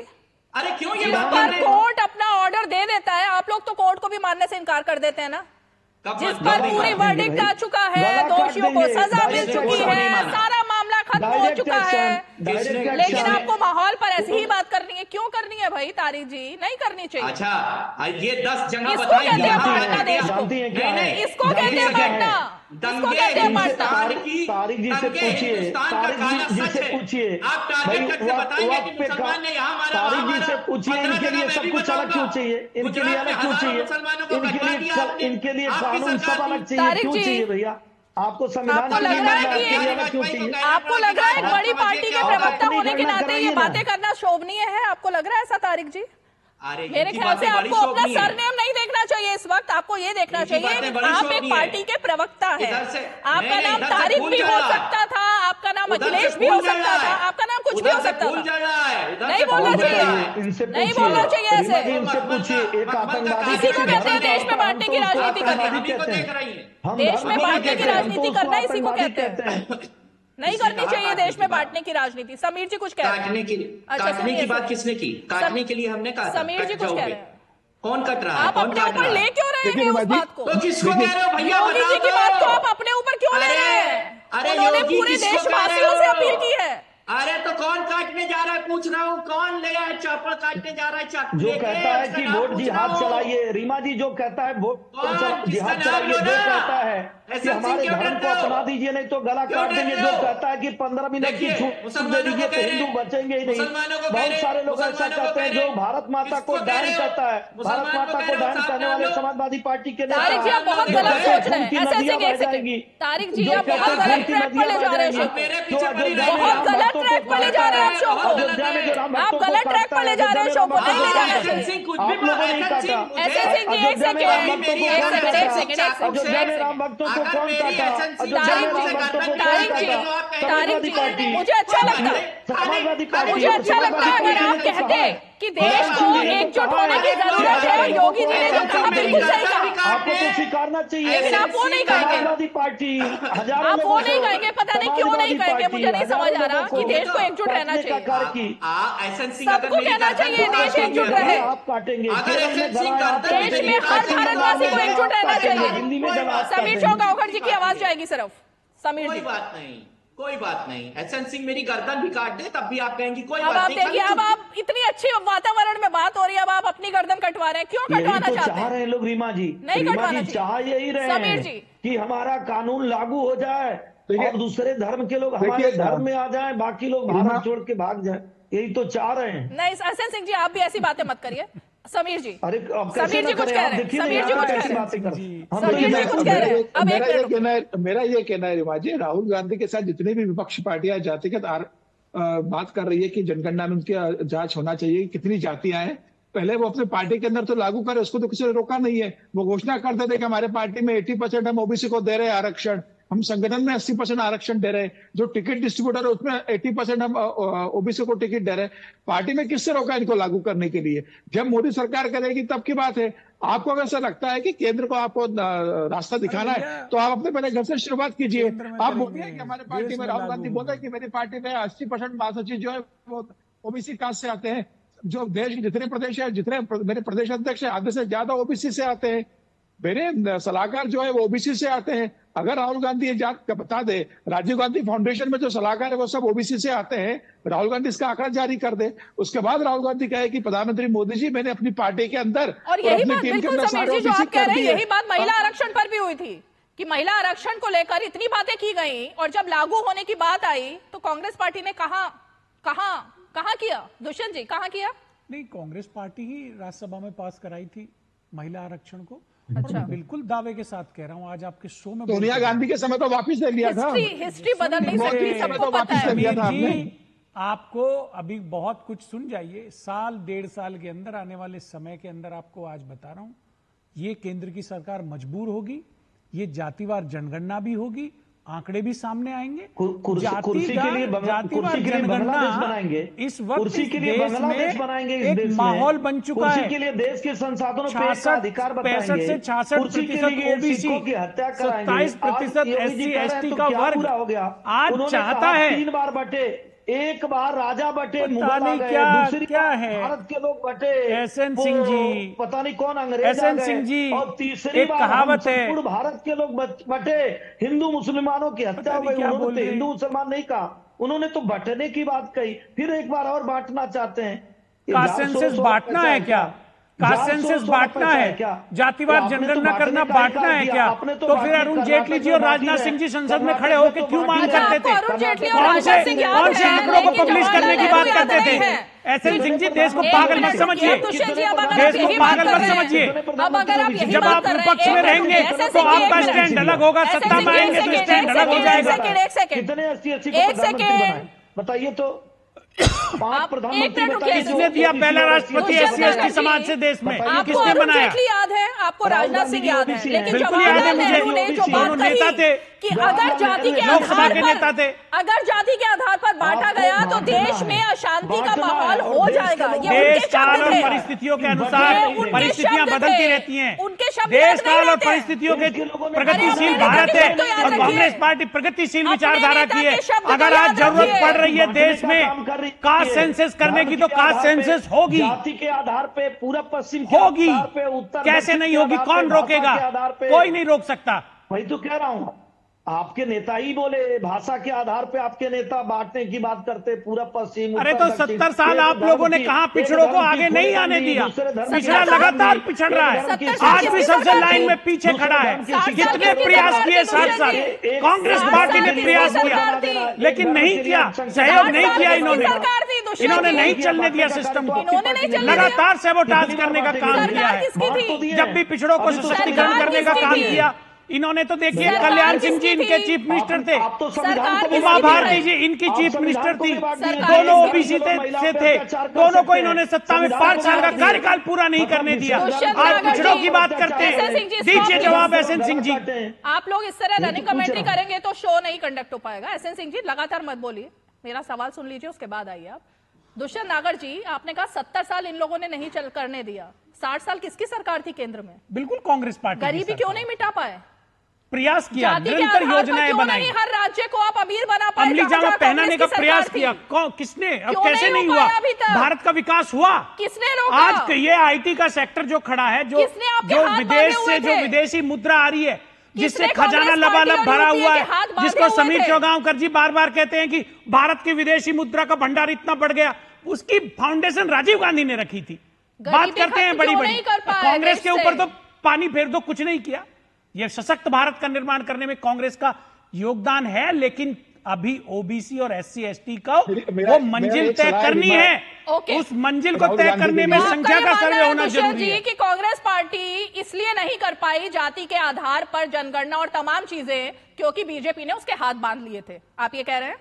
अरे क्यों ये पर कोर्ट अपना ऑर्डर दे देता है, आप लोग तो कोर्ट को भी मानने से इनकार कर देते हैं ना। जिस पर पूरी वर्डिक्ट आ चुका है, दोषियों को सजा मिल चुकी है, सारा मामला खत्म हो चुका है, लेकिन आपको माहौल पर ऐसी ही बात करनी है। क्यों करनी है भाई तारिक जी? नहीं करनी चाहिए। अच्छा, ये 10 जगह इसको कहते हैं बांटना देश को, इसको कहते हैं बांटना, इसको कहते हैं बांटना। तारिक जी से पूछिए, तारिक जी से पूछिए भाई, वक्त पे तारिक जी से पूछिए, इनके लिए सब कुछ अलग क्यों चाहिए? इनके लिए अलग क्यों चाहिए? इनके लिए कानून सब अलग चाहिए, क्यों चाहिए भैया? आपको संविधान आपको लग रहा है एक बड़ी पार्टी के प्रवक्ता होने के नाते ये बातें करना शोभनीय है? आपको लग रहा है ऐसा तारिक जी? मेरे ख्याल से आपको अपना सरनेम नहीं देखना चाहिए इस वक्त, आपको ये देखना चाहिए कि आप एक पार्टी के प्रवक्ता हैं। आपका नाम तारिक भी हो सकता था, आपका नाम अखिलेश भी हो सकता था, आपका नाम कुछ भी हो सकता था। नहीं बोलना चाहिए, नहीं बोलना चाहिए ऐसे। इसी को कहते हैं देश में बांटने की राजनीति करना। देश में बांटने की राजनीति करना इसी को कहते हैं। नहीं करनी चाहिए देश में बांटने की राजनीति। समीर जी कुछ कह रहे हैं। काटने की बात किसने की? काटने के लिए हमने कहा। समीर जी कुछ कह रहे हैं। कौन कट रहा है? आप अपने ऊपर ले क्यों रहे हैं उस बात को? तो किसको कह रहे हो भैया? योगी जी की बात को आप अपने ऊपर क्यों ले रहे हैं? उन्होंने पूरे देशवासियों से अपील की है। अरे तो कौन काटने जा रहा है पूछ रहा हूँ, कौन ले आया चापड़ काटने जा रहा है? चाकू जो कहता है कि वोट जिहाद चलाइए, रीमा जी जो कहता है वोट जिहाद चलाइए, जो कहता है कि हमारे धर्म को अपना दीजिए नहीं तो गला काट देंगे, जो कहता है कि 15 मिनट की छूट दे दीजिए तो हिंदू बचेंगे ही नहीं। बहुत सारे लोग ऐसा कहते हैं जो भारत माता को डायन कहता है, भारत माता को डायन कहने वाले समाजवादी पार्टी के नेता तारिक जी आप बहुत गलत सोच रहे हैं। तारिक जी आप बहुत गलत ट्रैक पर ले जा रहे हैं, बहुत गलत ट्रैक पर ले जा रहे हैं शो को। आप गलत ट्रैक पर ले जा रहे हैं शो को, नहीं ले जाना चाहिए। आप लोगों ने काटा ऐसे सिंह जी एक सेकंड राम भक्तों को कौन काटा? मुझे अच्छा लगता है अगर आप कहते कि देश को एकजुट होने की जरूरत है। योगी जी ने जो कहा बिल्कुल सही कहा, आपको तो स्वीकारना चाहिए, लेकिन आप वो नहीं कहेंगे। समाजवादी पार्टी आप वो नहीं कहेंगे, पता नहीं क्यों नहीं कहेंगे, मुझे नहीं समझ आ रहा कि देश को एकजुट रहना चाहिए। सबको कहना चाहिए देश एकजुट रहे, आप काटेंगे देश में हर भारतवासी को एकजुट रहना चाहिए। समीर चौगावकर जी की आवाज जाएगी सिर्फ। समीर जी बात नहीं, कोई बात नहीं, एसएन सिंह मेरी गर्दन भी काट दे तब भी आप कहेंगे कोई अब बात आप नहीं। देखिए, अब आप इतनी अच्छी वातावरण में बात हो रही है, अब आप अपनी गर्दन कटवा रहे हैं, क्यों कटवाना तो चाहते चाह रहे हैं लोग रीमा जी, नहीं रीमा कटवाना जी चाहिए। चाह यही रहे समीर हैं जी। कि हमारा कानून लागू हो जाए और दूसरे धर्म के लोग हमारे धर्म में आ जाएं, बाकी लोग भारत छोड़ के भाग जाएं, यही तो चाह रहे हैं। नहीं एसएन सिंह जी, आप भी ऐसी बातें मत करिए। समीर जी, अरे समीर जी कुछ कह रहे हैं, समीर जी कुछ कह रहे हैं, समीर जी कुछ कह रहे हैं। अब मेरा ये कहना है रीमा जी, राहुल गांधी के साथ जितनी भी विपक्षी पार्टियां जातिगत बात कर रही है कि जनगणना में उनकी जांच होना चाहिए, कितनी जातियां हैं, पहले वो अपने पार्टी के अंदर तो लागू करे, उसको तो किसी ने रोका नहीं है। वो घोषणा करते थे कि हमारे पार्टी में 80% हम ओबीसी को दे रहे हैं आरक्षण, हम संगठन में 80% आरक्षण दे रहे हैं, जो टिकट डिस्ट्रीब्यूटर है उसमें 80% हम ओबीसी को टिकट दे रहे हैं। पार्टी में किससे रोका इनको लागू करने के लिए? जब मोदी सरकार करेगी तब की बात है। आपको अगर ऐसा लगता है कि केंद्र को आपको रास्ता दिखाना है तो आप अपने पहले घर से शुरुआत कीजिए। आप बोलिए कि हमारे पार्टी में, राहुल गांधी बोले कि मेरी पार्टी में 80% महासचिव जो है वो ओबीसी कास्ट से आते हैं, जो देश के जितने प्रदेश है, जितने मेरे प्रदेश अध्यक्ष है, आधे से ज्यादा ओबीसी से आते हैं, मेरे सलाहकार जो है वो ओबीसी से आते हैं। अगर राहुल गांधी ये जात का बता दे, राजीव गांधी फाउंडेशन में जो सलाहकार है वो सब ओबीसी से आते हैं, राहुल गांधी इसका आंकड़ा जारी कर दे। उसके बाद राहुल गांधी कहे कि प्रधानमंत्री मोदी जी मैंने अपनी पार्टी के अंदर और यही बात बिल्कुल समीर जी जो आप कह रहे हैं, यही बात महिला आरक्षण पर भी हुई थी कि महिला आरक्षण को लेकर इतनी बातें की गई और जब लागू होने की बात आई तो कांग्रेस पार्टी ने कहां किया? दुष्यंत जी कहां किया? नहीं, कांग्रेस पार्टी ही राज्यसभा में पास कराई थी महिला आरक्षण को। अच्छा, मैं बिल्कुल दावे के साथ कह रहा हूं, आज आपके शो में सोनिया गांधी के समय तो वापस ले लिया था, हिस्ट्री बदल नहीं सकती, सबको पता है। आपको अभी बहुत कुछ सुन जाइए, साल 1.5 साल के अंदर, आने वाले समय के अंदर आपको आज बता रहा हूं, ये केंद्र की सरकार मजबूर होगी, ये जातिवार जनगणना भी होगी, आंकड़े भी सामने आएंगे, कुर्सी के लिए बांग्लादेश बनाएंगे, इस वक्त कुर्सी के लिए बांग्लादेश बनाएंगे, एक माहौल बन चुका है, कुर्सी के लिए देश के संसाधनों पे का अधिकार बताएंगे, 65 से 66% ओबीसी, 27% SC ST का वर्ग हो गया। आज चाहता है 3 बार बटे, एक बार राजा बटे, पता नहीं क्या है, भारत के लोग बटे, एसएन सिंह जी, पता नहीं कौन अंग्रेज, एसएन सिंह जी, और तीसरी एक बार कहावत है, पूर्ण भारत के लोग बटे, हिंदू मुसलमानों की हत्या हो गई। उन्होंने तो हिंदू मुसलमान नहीं कहा, उन्होंने तो बटने की बात कही, फिर एक बार और बांटना चाहते हैं। कास्ट सेंसस बांटना है क्या? कास्ट सेंसस बांटना है, जातिवार जनगणना करना बांटना है क्या? तो फिर अरुण जेटली जी और राजनाथ सिंह जी संसद में खड़े होकर क्यों मांग करते थे? कौन से आंकड़ों को पब्लिश करने की बात करते थे? एसएन सिंह जी, देश को पागल मत समझिए, देश को पागल मत समझिए। जब आप विपक्ष में रहेंगे तो आपका स्टैंड अलग होगा, सत्ता में आएंगे तो स्टैंड अलग हो जाएगा। कितने 80 बताइए तो, 5 प्रधानमंत्री किसने दिया पहला राष्ट्रपति SC ST समाज से देश में? किसने बनाया? याद है आपको, राजनाथ सिंह याद है, लेकिन बिल्कुल याद है मुझे, जो बात नेता थे कि अगर जाति के आधार पर बांटा गया तो देश में अशांति का माहौल हो जाएगा। देश काल और परिस्थितियों के अनुसार परिस्थितियां बदलती रहती हैं। देश काल और परिस्थितियों के प्रगतिशील भारत है और कांग्रेस पार्टी प्रगतिशील विचारधारा की है। अगर आज जरूरत पड़ रही है देश में कास्ट सेंसस करने की तो कास्ट सेंसस होगी, जाति के आधार पे, पूरब पश्चिम होगी, कैसे नहीं होगी? कौन रोकेगा? कोई नहीं रोक सकता। वही तो कह रहा हूं, आपके नेता ही बोले भाषा के आधार पे आपके नेता बांटने की बात करते, पूरा पश्चिम। अरे तो 70 साल आप लोगों ने कहा पिछड़ों को आगे नहीं आने दिया, पिछड़ा लगातार पिछड़ रहा है, आज भी सबसे लाइन में पीछे खड़ा है। कितने प्रयास किए, 60 साल कांग्रेस पार्टी ने प्रयास किया लेकिन नहीं किया, सहयोग नहीं किया, इन्होंने नहीं चलने दिया सिस्टम को, लगातार सैबोटाज करने का काम किया है। जब भी पिछड़ों को सशक्तिकरण करने का काम किया इन्होंने, तो देखिए कल्याण सिंह जी इनके चीफ मिनिस्टर थे, उमा भारती जी इनकी चीफ मिनिस्टर थी, दोनों ओबीसी से थे, दोनों को इन्होंने सत्ता में 5 साल का कार्यकाल पूरा नहीं करने दिया। आज पिछड़ों की बात करते हैं, दीजिए जवाब एसएन सिंह जी। आप लोग इस तरह रनिंग कमेंट्री करेंगे तो शो नहीं कंडक्ट हो पाएगा। एसएन सिंह जी लगातार मत बोलिए, मेरा सवाल सुन लीजिए, उसके बाद आइए आप। दुष्यंत नागर जी, आपने कहा 70 साल इन लोगों ने नहीं चल करने दिया, 60 साल किसकी सरकार थी केंद्र में? बिल्कुल कांग्रेस पार्टी। गरीबी क्यों नहीं मिटा पाए? प्रयास किया, निरंतर योजनाएं बनाई, हर राज्य को आप अमीर बना पाए, अमली जामा पहनाने का प्रयास किया, किसने? अब कैसे नहीं हुआ? भारत का विकास हुआ, किसने रोका? आज ये आईटी का सेक्टर जो खड़ा है, जो विदेश से जो विदेशी मुद्रा आ रही है, जिससे खजाना लबालब भरा हुआ है, जिसको समीर चौगांवकर जी बार बार कहते हैं कि भारत की विदेशी मुद्रा का भंडार इतना बढ़ गया, उसकी फाउंडेशन राजीव गांधी ने रखी थी। बात करते हैं बड़ी बड़ी, कांग्रेस के ऊपर तो पानी फेर दो, कुछ नहीं किया। यह सशक्त भारत का निर्माण करने में कांग्रेस का योगदान है, लेकिन अभी ओबीसी और एससी एसटी का वो मंजिल तय करनी है। उस मंजिल को तय करने में संख्या का सर्वे होना जरूरी है। कि कांग्रेस पार्टी इसलिए नहीं कर पाई जाति के आधार पर जनगणना और तमाम चीजें क्योंकि बीजेपी ने उसके हाथ बांध लिए थे, आप ये कह रहे हैं?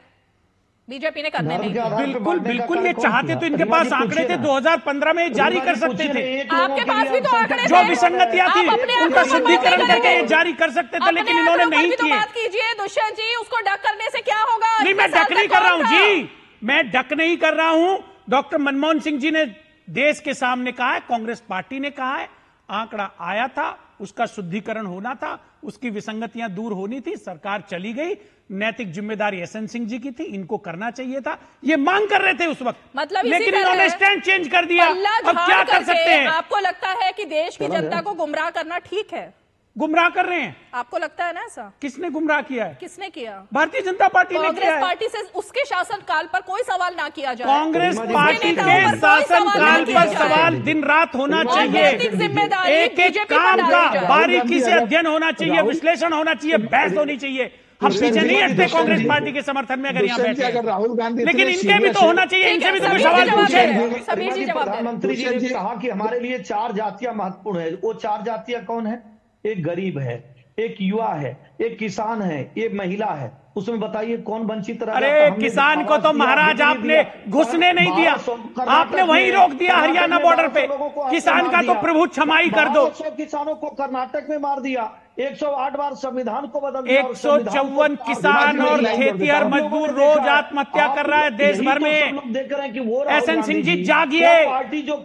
बीजेपी ने करने नहीं दिया। बिल्कुल बिल्कुल, ये चाहते तो इनके पास आंकड़े थे, 2015 में जारी कर सकते थे। आपके पास भी तो आंकड़े जो विसंगतियां थी उनका शुद्धिकरण करके ये जारी कर सकते थे, लेकिन इन्होंने नहीं किए। बात कीजिए दुष्यंत जी, उसको डक करने से क्या होगा? नहीं, मैं डक नहीं कर रहा हूं जी, मैं डक नहीं कर रहा हूं। डॉक्टर मनमोहन सिंह जी ने देश के सामने कहा है, कांग्रेस पार्टी ने कहा है, आंकड़ा आया था, उसका शुद्धिकरण होना था, उसकी विसंगतियां दूर होनी थी, सरकार चली गई। नैतिक जिम्मेदारी एसएन सिंह जी की थी, इनको करना चाहिए था, ये मांग कर रहे थे उस वक्त, मतलब लेकिन इन्होंने स्टैंड चेंज कर दिया। अब क्या कर सकते हैं? आपको लगता है कि देश की जनता को गुमराह करना ठीक है? गुमराह कर रहे हैं। आपको लगता है ना ऐसा? किसने गुमराह किया है? किसने किया? भारतीय जनता पार्टी ने किया है। कांग्रेस पार्टी से उसके शासनकाल पर कोई सवाल ना किया जाए। कांग्रेस पार्टी के शासनकाल पर सवाल दिन रात होना चाहिए, एक एक काम का बारीकी से अध्ययन होना चाहिए, विश्लेषण होना चाहिए, बहस होनी चाहिए। हम पीछे नहीं हटते कांग्रेस पार्टी के समर्थन में अगर यहाँ बैठे, अगर राहुल गांधी, लेकिन इनके भी तो होना चाहिए, इनसे भी तो कोई सवाल पूछे। प्रधानमंत्री जी ने कहा कि हमारे लिए 4 जातियां महत्वपूर्ण है। वो 4 जातियां कौन है? एक गरीब है, एक युवा है, एक किसान है, एक महिला है। उसमें बताइए कौन वंचित रहा? अरे किसान को तो महाराज आपने घुसने नहीं दिया, आपने वहीं रोक दिया हरियाणा बॉर्डर पे। किसान का तो प्रभु क्षमाई कर दो। 100 किसानों को कर्नाटक में मार दिया, 108 बार संविधान को बदल दिया। 154 किसान और खेतिहर मजदूर रोज आत्महत्या कर रहा है देश भर में। देख रहे हैं कि वो एसएन सिंह जी जागिए,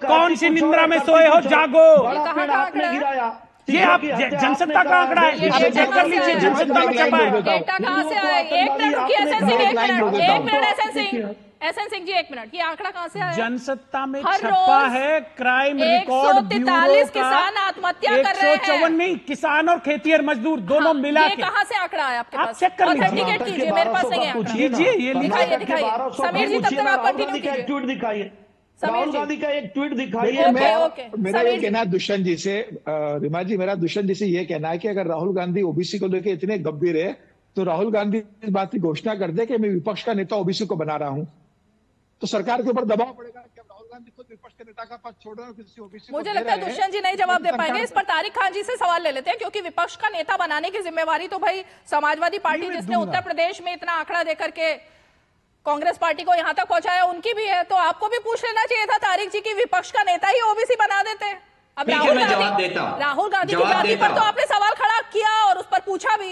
कौन सी निंद्रा में सोए हो, जागो। आपने गिराया। ये आप जनसत्ता का आंकड़ा है, आप चेक कर लीजिए, जनसत्ता में छपा है। डेटा कहां से आया? एक मिनट रुकिए एसएन सिंह, एक मिनट एसएन सिंह, एसएन सिंह जी एक मिनट, ये आंकड़ा कहां से आया? जनसत्ता में छपा है, क्राइम रिकॉर्ड ब्यूरो का। 143 किसान आत्महत्या कर रहे हैं। 154 नहीं, किसान और खेतिहर मजदूर दोनों मिला के। कहां से आंकड़ा है आपके पास? आप चेक कर लीजिए, ऑथेंटिकेट कीजिए, मेरे पास नहीं है। कीजिए, ये दिखाइए दिखाइए समीर जी, तब तक आप कंटिन्यू कीजिए। ट्वीट दिखाइए, राहुल गांधी का एक ट्वीट दिखाइए। मेरा ये कहना है दुष्यंत जी से, रीमा जी, मेरा दुष्यंत जी से ये कहना है कि अगर राहुल गांधी ओबीसी को लेकर इतने गंभीर है तो राहुल गांधी इस बात की घोषणा कर दे कि मैं विपक्ष का नेता ओबीसी को बना रहा हूं, तो सरकार के ऊपर दबाव पड़ेगा कि राहुल गांधी खुद विपक्ष के नेता का पद छोड़ रहे हो, किसी ओबीसी। मुझे लगता है दुष्यंत जी नहीं जवाब दे पाएंगे इस पर। तारिक खान जी से सवाल ले लेते हैं, क्योंकि विपक्ष का नेता बनाने की जिम्मेवारी तो भाई समाजवादी पार्टी, जिसने उत्तर प्रदेश में इतना आंकड़ा देकर के कांग्रेस पार्टी को यहां तक पहुंचाया, उनकी भी है। तो आपको भी पूछ लेना चाहिए था तारिक जी की विपक्ष का नेता ही ओबीसी बना देते। अब राहुल गांधी की जाति पर तो आपने सवाल खड़ा किया और उस पर पूछा भी।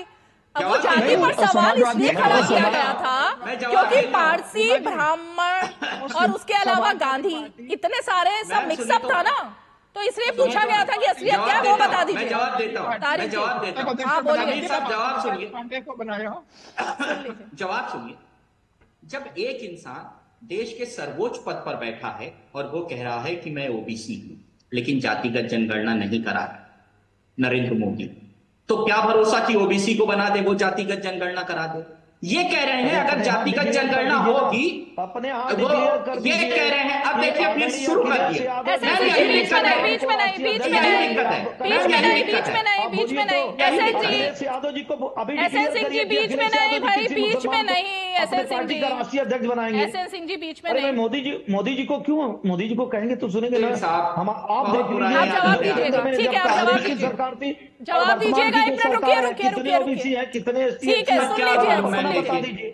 अब वो जाति पर सवाल इसलिए खड़ा किया गया था क्योंकि पारसी, ब्राह्मण और उसके अलावा गांधी, इतने सारे सब मिक्सअप था ना, तो इसलिए पूछा गया था कि असलियत क्या है वो बता दीजिए। मैं जवाब देता हूं, मैं जवाब देता हूं। हाँ बोलिए, सब जवाब सुनिए, जवाब सुनिए। जब एक इंसान देश के सर्वोच्च पद पर बैठा है और वो कह रहा है कि मैं ओबीसी हूं लेकिन जातिगत जनगणना नहीं करा रहा नरेंद्र मोदी, तो क्या भरोसा कि ओबीसी को बना दे, वो जातिगत जनगणना करा दे? ये कह रहे हैं अगर जातिगत जनगणना होगी अपने वो ये कह रहे हैं। अब देखिए प्लीज शुरू कर दिए। बीच में नहीं, बीच में नहीं, बीच में नहीं, बीच में नहीं, बीच में नहीं, बीच में नहीं, एसएन जी, यादव जी को अभी एसएन सिंह जी बीच में नहीं भाई, बीच में नहीं, एसएन सिंह जी राष्ट्रीय अध्यक्ष बनाएंगे। एसएन सिंह जी बीच में नहीं। मोदी जी को क्यों? मोदी जी को कहेंगे तो सुनेंगे ना। हम आप जवाब दीजिएगा, ठीक है, आप जवाब दीजिए, सरकार थी, जवाब दीजिएगा। एक मिनट रुकिए, रुकिए, रुकिए, रुकिए, कितने ठीक है, सुन लीजिए, बता दीजिए।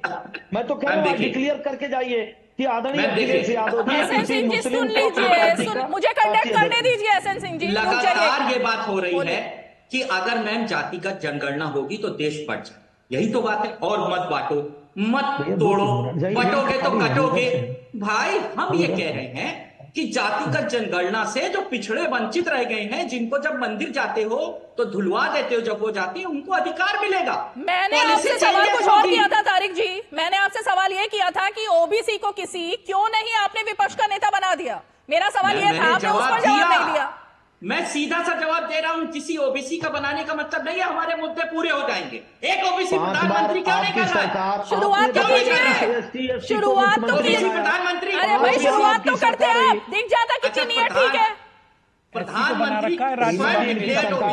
मैं तो कह रहा हूं डिक्लेयर करके जाइए कि आदरणीय अखिलेश यादव, एसएन सिंह जी सुन लीजिए, मुझे कंडक्ट करने दीजिए एसएन सिंह जी। लगातार ये बात हो रही है कि अगर मैम जातिगत जनगणना होगी तो देश बढ़ जाए, यही तो बात है। और मत बांटो, मत तोड़ो, बटोगे तो कटोगे। भाई हम ये कह रहे हैं कि जातिगत जनगणना से जो पिछड़े वंचित रह गए हैं, जिनको जब मंदिर जाते हो तो धुलवा देते हो, जब वो जाते हैं उनको अधिकार मिलेगा। मैंने आपसे सवाल कुछ और किया था तारिक जी, मैंने आपसे सवाल ये किया था कि ओबीसी को क्यों नहीं आपने विपक्ष का नेता बना दिया? मेरा सवाल ये था, आपने उस पर जवाब नहीं दिया। मैं सीधा सा जवाब दे रहा हूं, किसी ओबीसी का बनाने का मतलब नहीं है हमारे मुद्दे पूरे हो जाएंगे। एक ओबीसी प्रधानमंत्री क्यों नहीं कर रहा है? शुरुआत तो कीजिए, शुरुआत तो कीजिए प्रधानमंत्री। अरे भाई शुरुआत तो करते हैं आप, दिख जाता कि चीनी है, ठीक है। प्रधानमंत्री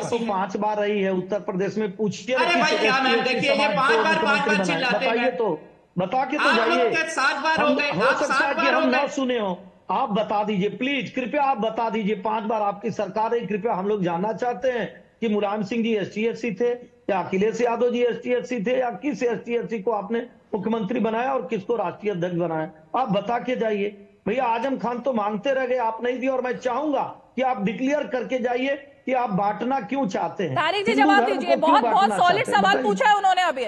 तो 5 बार रही है उत्तर प्रदेश में, पूछिए। अरे भाई क्या मैम, देखिए ये 5 बार चिल्लाते हैं, तो बता के तो जाइए। 7 बार हो गए, हो सकता है कि हम ना सुने हो, आप बता दीजिए प्लीज, कृपया आप बता दीजिए। 5 बार आपकी सरकार है, कृपया हम लोग जानना चाहते हैं कि मुलायम सिंह जी ST/SC थे या अखिलेश यादव जी ST/SC थे या किस ST/SC को आपने मुख्यमंत्री बनाया और किसको राष्ट्रीय अध्यक्ष बनाया, आप बता के जाइए। भैया आजम खान तो मांगते रह गए, आप नहीं दिए, और मैं चाहूंगा कि आप डिक्लेयर करके जाइए कि आप बांटना क्यों चाहते हैं। तारिक जी जवाब दीजिए, बहुत सॉलिड सवाल पूछा है उन्होंने अभी,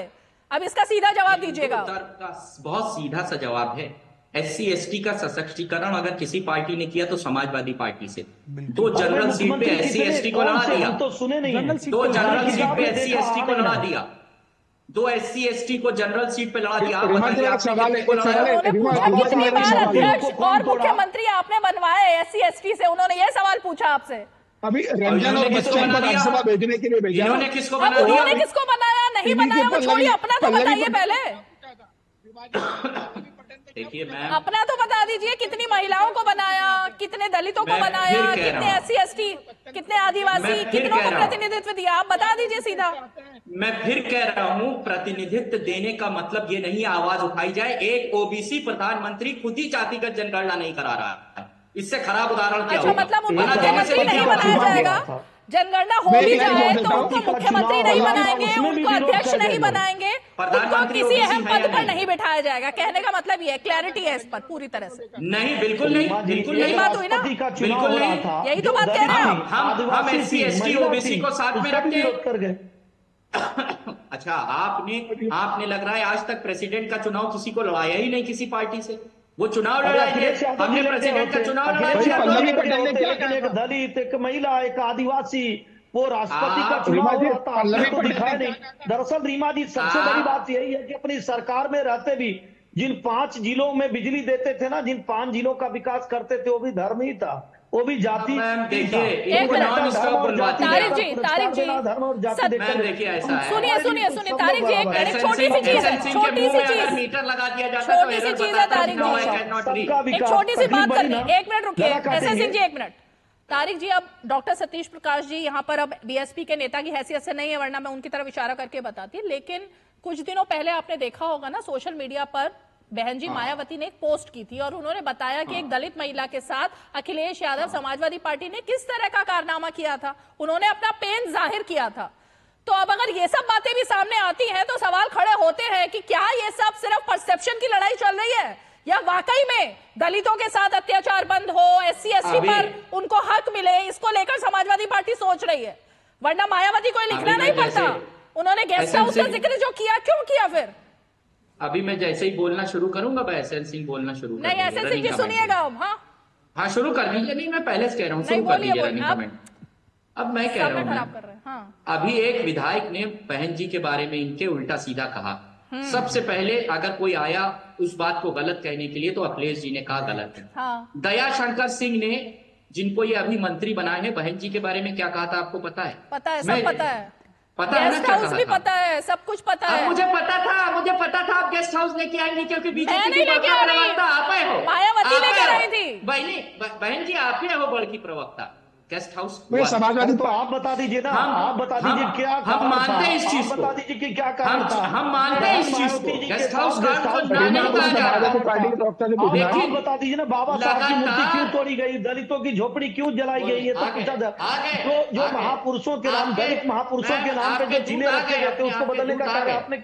अब इसका सीधा जवाब दीजिएगा। बहुत सीधा सा जवाब है, SC/ST का सशक्तिकरण अगर किसी पार्टी ने किया तो समाजवादी पार्टी से। तो जनरल सीट पे SC/ST को लड़ा दिया, तो सुने नहीं, तो जनरल सीट पे SC/ST को लड़ा दिया, 2 SC/ST को जनरल सीट पे लड़ा दिया। और मुख्यमंत्री आपने बनवाया SC/ST से, उन्होंने ये सवाल पूछा आपसे। अभी रंजन और बच्चन को राज्यसभा भेजने के लिए भेजा, इन्होंने किसको बना दिया? उन्होंने किसको बनाया, नहीं बनाया वो छोड़िए, अपना तो बताइए पहले। देखिए मैम, अपना तो बता दीजिए, कितनी महिलाओं को बनाया, कितने दलितों को बनाया, कितने SC/ST, कितने आदिवासी, कितनों को प्रतिनिधित्व दिया, आप बता दीजिए सीधा। मैं फिर कह रहा हूं, प्रतिनिधित्व देने का मतलब ये नहीं आवाज उठाई जाए। एक ओबीसी प्रधानमंत्री खुद ही जातिगत जनगणना नहीं करा रहा है, इससे खराब उदाहरण क्या होगा? मतलब मुख्यमंत्री नहीं बनाया जाएगा, जनगणना हो भी जाए तो उनको मुख्यमंत्री नहीं बनाएंगे, उनको अध्यक्ष नहीं बनाएंगे, उनको किसी अहम पद पर नहीं बिठाया जाएगा। कहने का मतलब ये है, क्लैरिटी है इस पर पूरी तरह से। नहीं, बिल्कुल नहीं, बिल्कुल यही बात हुई ना, बिल्कुल नहीं, यही तो बात कह रहे हैं हम SC/ST OBC को साथ में रखते हैं। अच्छा, आपने लग रहा है आज तक प्रेसिडेंट का चुनाव किसी को लड़ाया ही नहीं, किसी पार्टी से। वो चुनाव लड़ाएंगे, हमने प्रेसिडेंट का चुनाव लड़ाया। एक दलित, एक महिला, एक आदिवासी, वो राष्ट्रपति का चुनाव होता आपको दिखाया नहीं। दरअसल रीमा जी, सबसे बड़ी बात यही है कि अपनी सरकार में रहते भी जिन 5 जिलों में बिजली देते थे ना, जिन 5 जिलों का विकास करते थे, वो भी धर्म ही था, वो भी जाति। तारिक जी, धर्म और जाति देखिए ऐसा है, सुनिए तारिक जी, एक छोटी सी चीज है, छोटी सी चीज, मीटर लगा दिया जाता, छोटी सी चीज है तारिक जी, एक छोटी सी बात करनी, 1 मिनट रुकिए SS सिंह जी, 1 मिनट। तारिक जी, अब डॉक्टर सतीश प्रकाश जी यहाँ पर अब BSP के नेता की हैसियत से नहीं है, वरना मैं उनकी तरफ इशारा करके बताती, लेकिन कुछ दिनों पहले आपने देखा होगा ना, सोशल मीडिया पर बहन जी मायावती ने एक पोस्ट की थी और उन्होंने बताया कि एक दलित महिला के साथ अखिलेश यादव समाजवादी पार्टी ने किस तरह का कारनामा किया था, उन्होंने अपना पेन जाहिर किया था। तो अब अगर ये सब बातें भी सामने आती हैं तो सवाल खड़े होते हैं कि क्या ये सब सिर्फ परसेप्शन की लड़ाई चल रही है या वाकई में दलितों के साथ अत्याचार बंद हो, SC/ST पर उनको हक मिले, इसको लेकर समाजवादी पार्टी सोच रही है। वरना मायावती को लिखना नहीं पड़ता, उन्होंने गेस्ट हाउस का जिक्र जो किया, क्यों किया फिर? अभी मैं जैसे ही बोलना शुरू करूंगा, SN सिंह बोलना शुरू कर नहीं, SN सिंह जी सुनिएगा अब। हाँ शुरू कर दीजिए। नहीं, मैं पहले से कह रहा हूँ, शुरू कर दीजिए रनिंग कमेंट। अब मैं कह रहा हूँ, अभी एक विधायक ने बहन जी के बारे में इनके उल्टा सीधा कहा। सबसे पहले अगर कोई आया उस बात को गलत कहने के लिए तो अखिलेश जी ने कहा गलत है। दया शंकर सिंह ने, जिनको ये अभी मंत्री बनाए हैं, बहन जी के बारे में क्या कहा था आपको पता है? पता है, सब पता है, पता है ना, गेस्ट हाउस भी पता है, सब कुछ पता है। मुझे पता था आप गेस्ट हाउस लेके आएंगे, क्योंकि बीजेपी की प्रवक्ता आप ही हो, मायावती लेकर आई थी। बहन जी आप ही हो बड़की प्रवक्ता गेस्ट हाउस। समाजवादी तो आप बता दीजिए ना, आप बता दीजिए क्या हम मानते हैं इस चीज को, बता दीजिए कि क्या कारण था। हम मानते हैं इस चीज को, गेस्ट हाउस नहीं कहा जा रहा। आप बता दीजिए ना, बाबा साहब की मूर्ति क्यों तोड़ी गई, दलितों की झोपड़ी क्यों जलाई गई, ये तो पूछा था। जो महापुरुषों के नाम, दलित महापुरुषों के नाम पे जो जिले रखे गए थे, उसको बदलने का कार्य आपने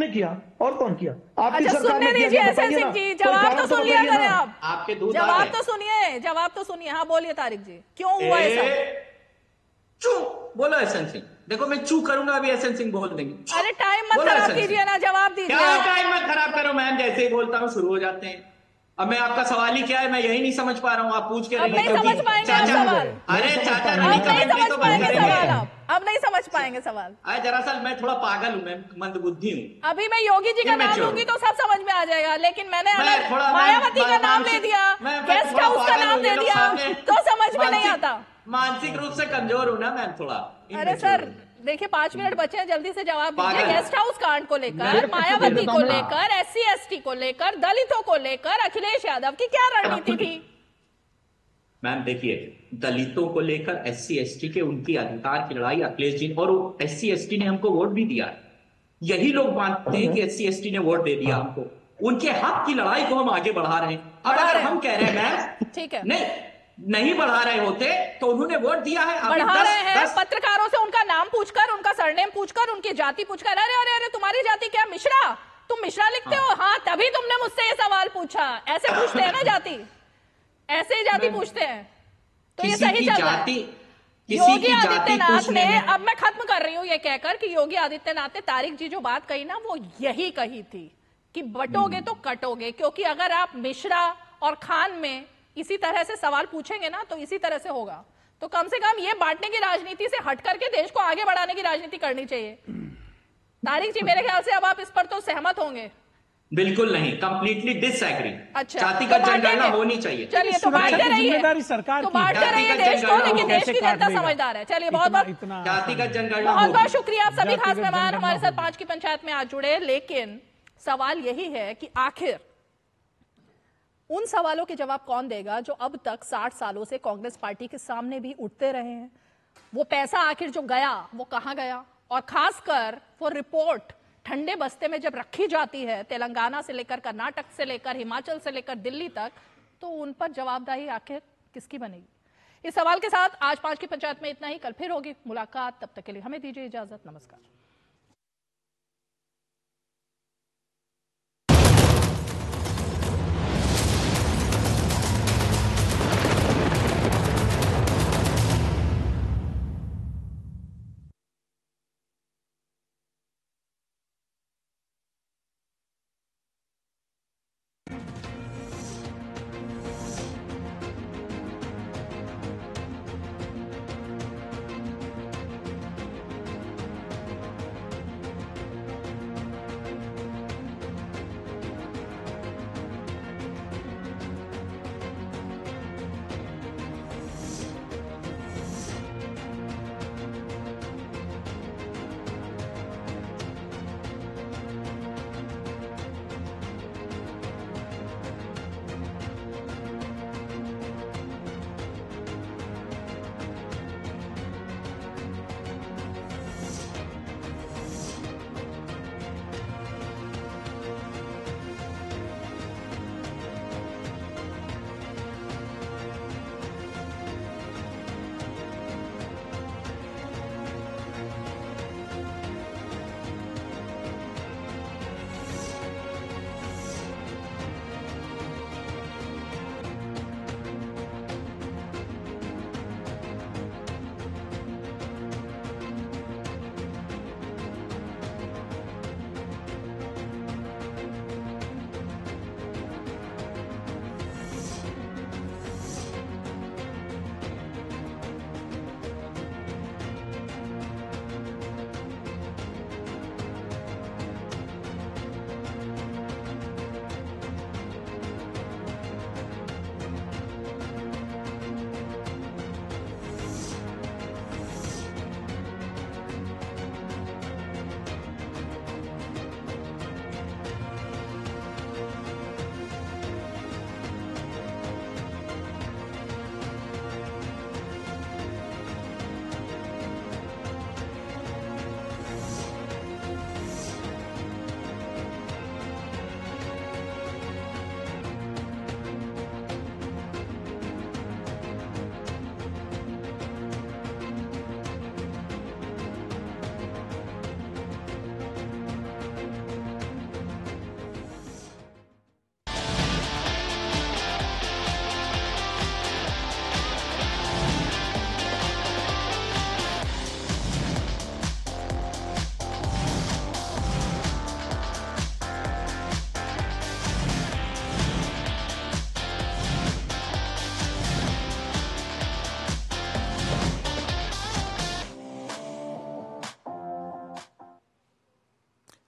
किया और कौन किया? आपकी सरकार ने किया। SN सिंह जी, जवाब तो सुन लिया करें आप, आपके जवाब तो सुनिए। हाँ बोलिए तारिक जी, क्यों हुआ ऐसा? चू बोलो SN सिंह। देखो मैं चू करूंगा, अभी SN सिंह बोल देंगे। अरे टाइम मत खराब कीजिए ना, जवाब दीजिए। क्या टाइम मत खराब करो मैम, जैसे ही बोलता हूँ शुरू हो जाते हैं। अब मैं आपका सवाल ही क्या है, मैं यही नहीं समझ पा रहा हूँ, आप पूछ के नहीं समझ पाएंगे सवाल। अरे चाचा अब नहीं समझ पाएंगे सवाल। दरअसल मैं थोड़ा पागल हूँ, मैं मंदबुद्धि हूँ। अभी मैं योगी जी का नाम लूंगी तो सब समझ में आ जाएगा, लेकिन मैंने मायावती का नाम ले दिया, गेस्ट हाउस का नाम ले दिया, तो समझ में नहीं आता। मानसिक रूप से कमजोर हूं ना मैम थोड़ा। अरे सर देखिए 5 मिनट बचे हैं, जल्दी से जवाब दीजिए। पागल। गेस्ट हाउस कांड को लेकर, मायावती को लेकर, SC ST को लेकर, दलितों को लेकर अखिलेश यादव की क्या रणनीति थी? मैम देखिए, दलितों को लेकर SC ST के उनकी अधिकार की लड़ाई अखिलेश जी, और SC ST ने हमको वोट भी दिया। यही लोग मानते हैं कि SC ST ने वोट दे दिया हमको, उनके हक की लड़ाई को हम आगे बढ़ा रहे हैं। अब अगर हम कह रहे हैं मैम ठीक है नहीं बढ़ा रहे होते तो उन्होंने वोट दिया है। बढ़ा रहे हैं, पत्रकारों से उनका नाम पूछकर, उनका सरनेम पूछकर, उनकी जाति पूछकर, अरे अरे अरे तुम्हारी जाति क्या मिश्रा, तुम मिश्रा लिखते हो? हाँ तभी तुमने मुझसे ये सवाल पूछा। ऐसे पूछते हैं ना जाति, ऐसे ही जाति पूछते हैं, तो ये सही चल रहा है। योगी आदित्यनाथ ने, अब मैं खत्म कर रही हूं ये कहकर कि योगी आदित्यनाथ ने तारिक जी जो बात कही ना वो यही कही थी कि बटोगे तो कटोगे, क्योंकि अगर आप मिश्रा और खान में इसी तरह से सवाल पूछेंगे ना तो इसी तरह से होगा। तो कम से कम ये बांटने की राजनीति से हट करके देश को आगे बढ़ाने की राजनीति करनी चाहिए। तारिक जी मेरे ख्याल से अब आप इस पर तो सहमत होंगे। बिल्कुल नहीं, कंप्लीटली डिसएग्री। अच्छा, जातिगत जनगणना होनी चाहिए। चलिए तो बांटते रहिए, सरकार तो बांटते रहिए देश को, लेकिन देश की जनता समझदार है। चलिए बहुत बहुत जातिगत जनगणना बहुत बहुत शुक्रिया आप सभी खास मेहमान हमारे साथ 5 की पंचायत में आज जुड़े। लेकिन सवाल यही है कि आखिर उन सवालों के जवाब कौन देगा जो अब तक 60 सालों से कांग्रेस पार्टी के सामने भी उठते रहे हैं। वो पैसा आखिर जो गया वो कहां गया, और खासकर वो रिपोर्ट ठंडे बस्ते में जब रखी जाती है तेलंगाना से लेकर कर्नाटक से लेकर हिमाचल से लेकर दिल्ली तक, तो उन पर जवाबदेही आखिर किसकी बनेगी। इस सवाल के साथ आज 5 की पंचायत में इतना ही। कल फिर होगी मुलाकात, तब तक के लिए हमें दीजिए इजाजत। नमस्कार।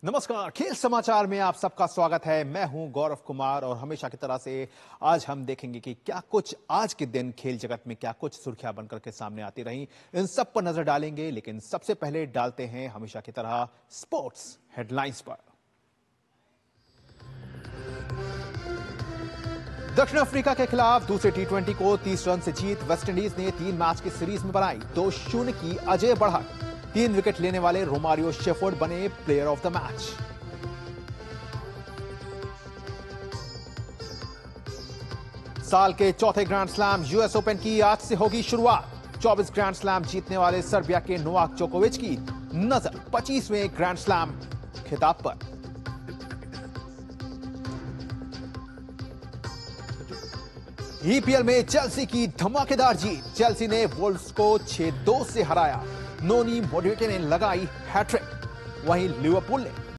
नमस्कार, खेल समाचार में आप सबका स्वागत है। मैं हूं गौरव कुमार और हमेशा की तरह से आज हम देखेंगे कि क्या कुछ आज के दिन खेल जगत में क्या कुछ सुर्खियां बनकर के सामने आती रही, इन सब पर नजर डालेंगे। लेकिन सबसे पहले डालते हैं हमेशा की तरह स्पोर्ट्स हेडलाइंस पर। दक्षिण अफ्रीका के खिलाफ दूसरे टी20 को 30 रन से जीत वेस्टइंडीज ने 3 मैच की सीरीज में बनाई 2-0 की अजय बढ़त। 3 विकेट लेने वाले रोमारियो शेफर्ड बने प्लेयर ऑफ द मैच। साल के चौथे ग्रैंड स्लैम यूएस ओपन की आज से होगी शुरुआत। 24 ग्रैंड स्लैम जीतने वाले सर्बिया के नोवाक जोकोविच की नजर 25वें ग्रैंड स्लैम खिताब पर। ईपीएल में चेल्सी की धमाकेदार जीत। चेल्सी ने वोल्व्स को 6-2 से हराया। नोनी मोडरिक ने लगाई हैट्रिक। वहीं लिवरपूल ने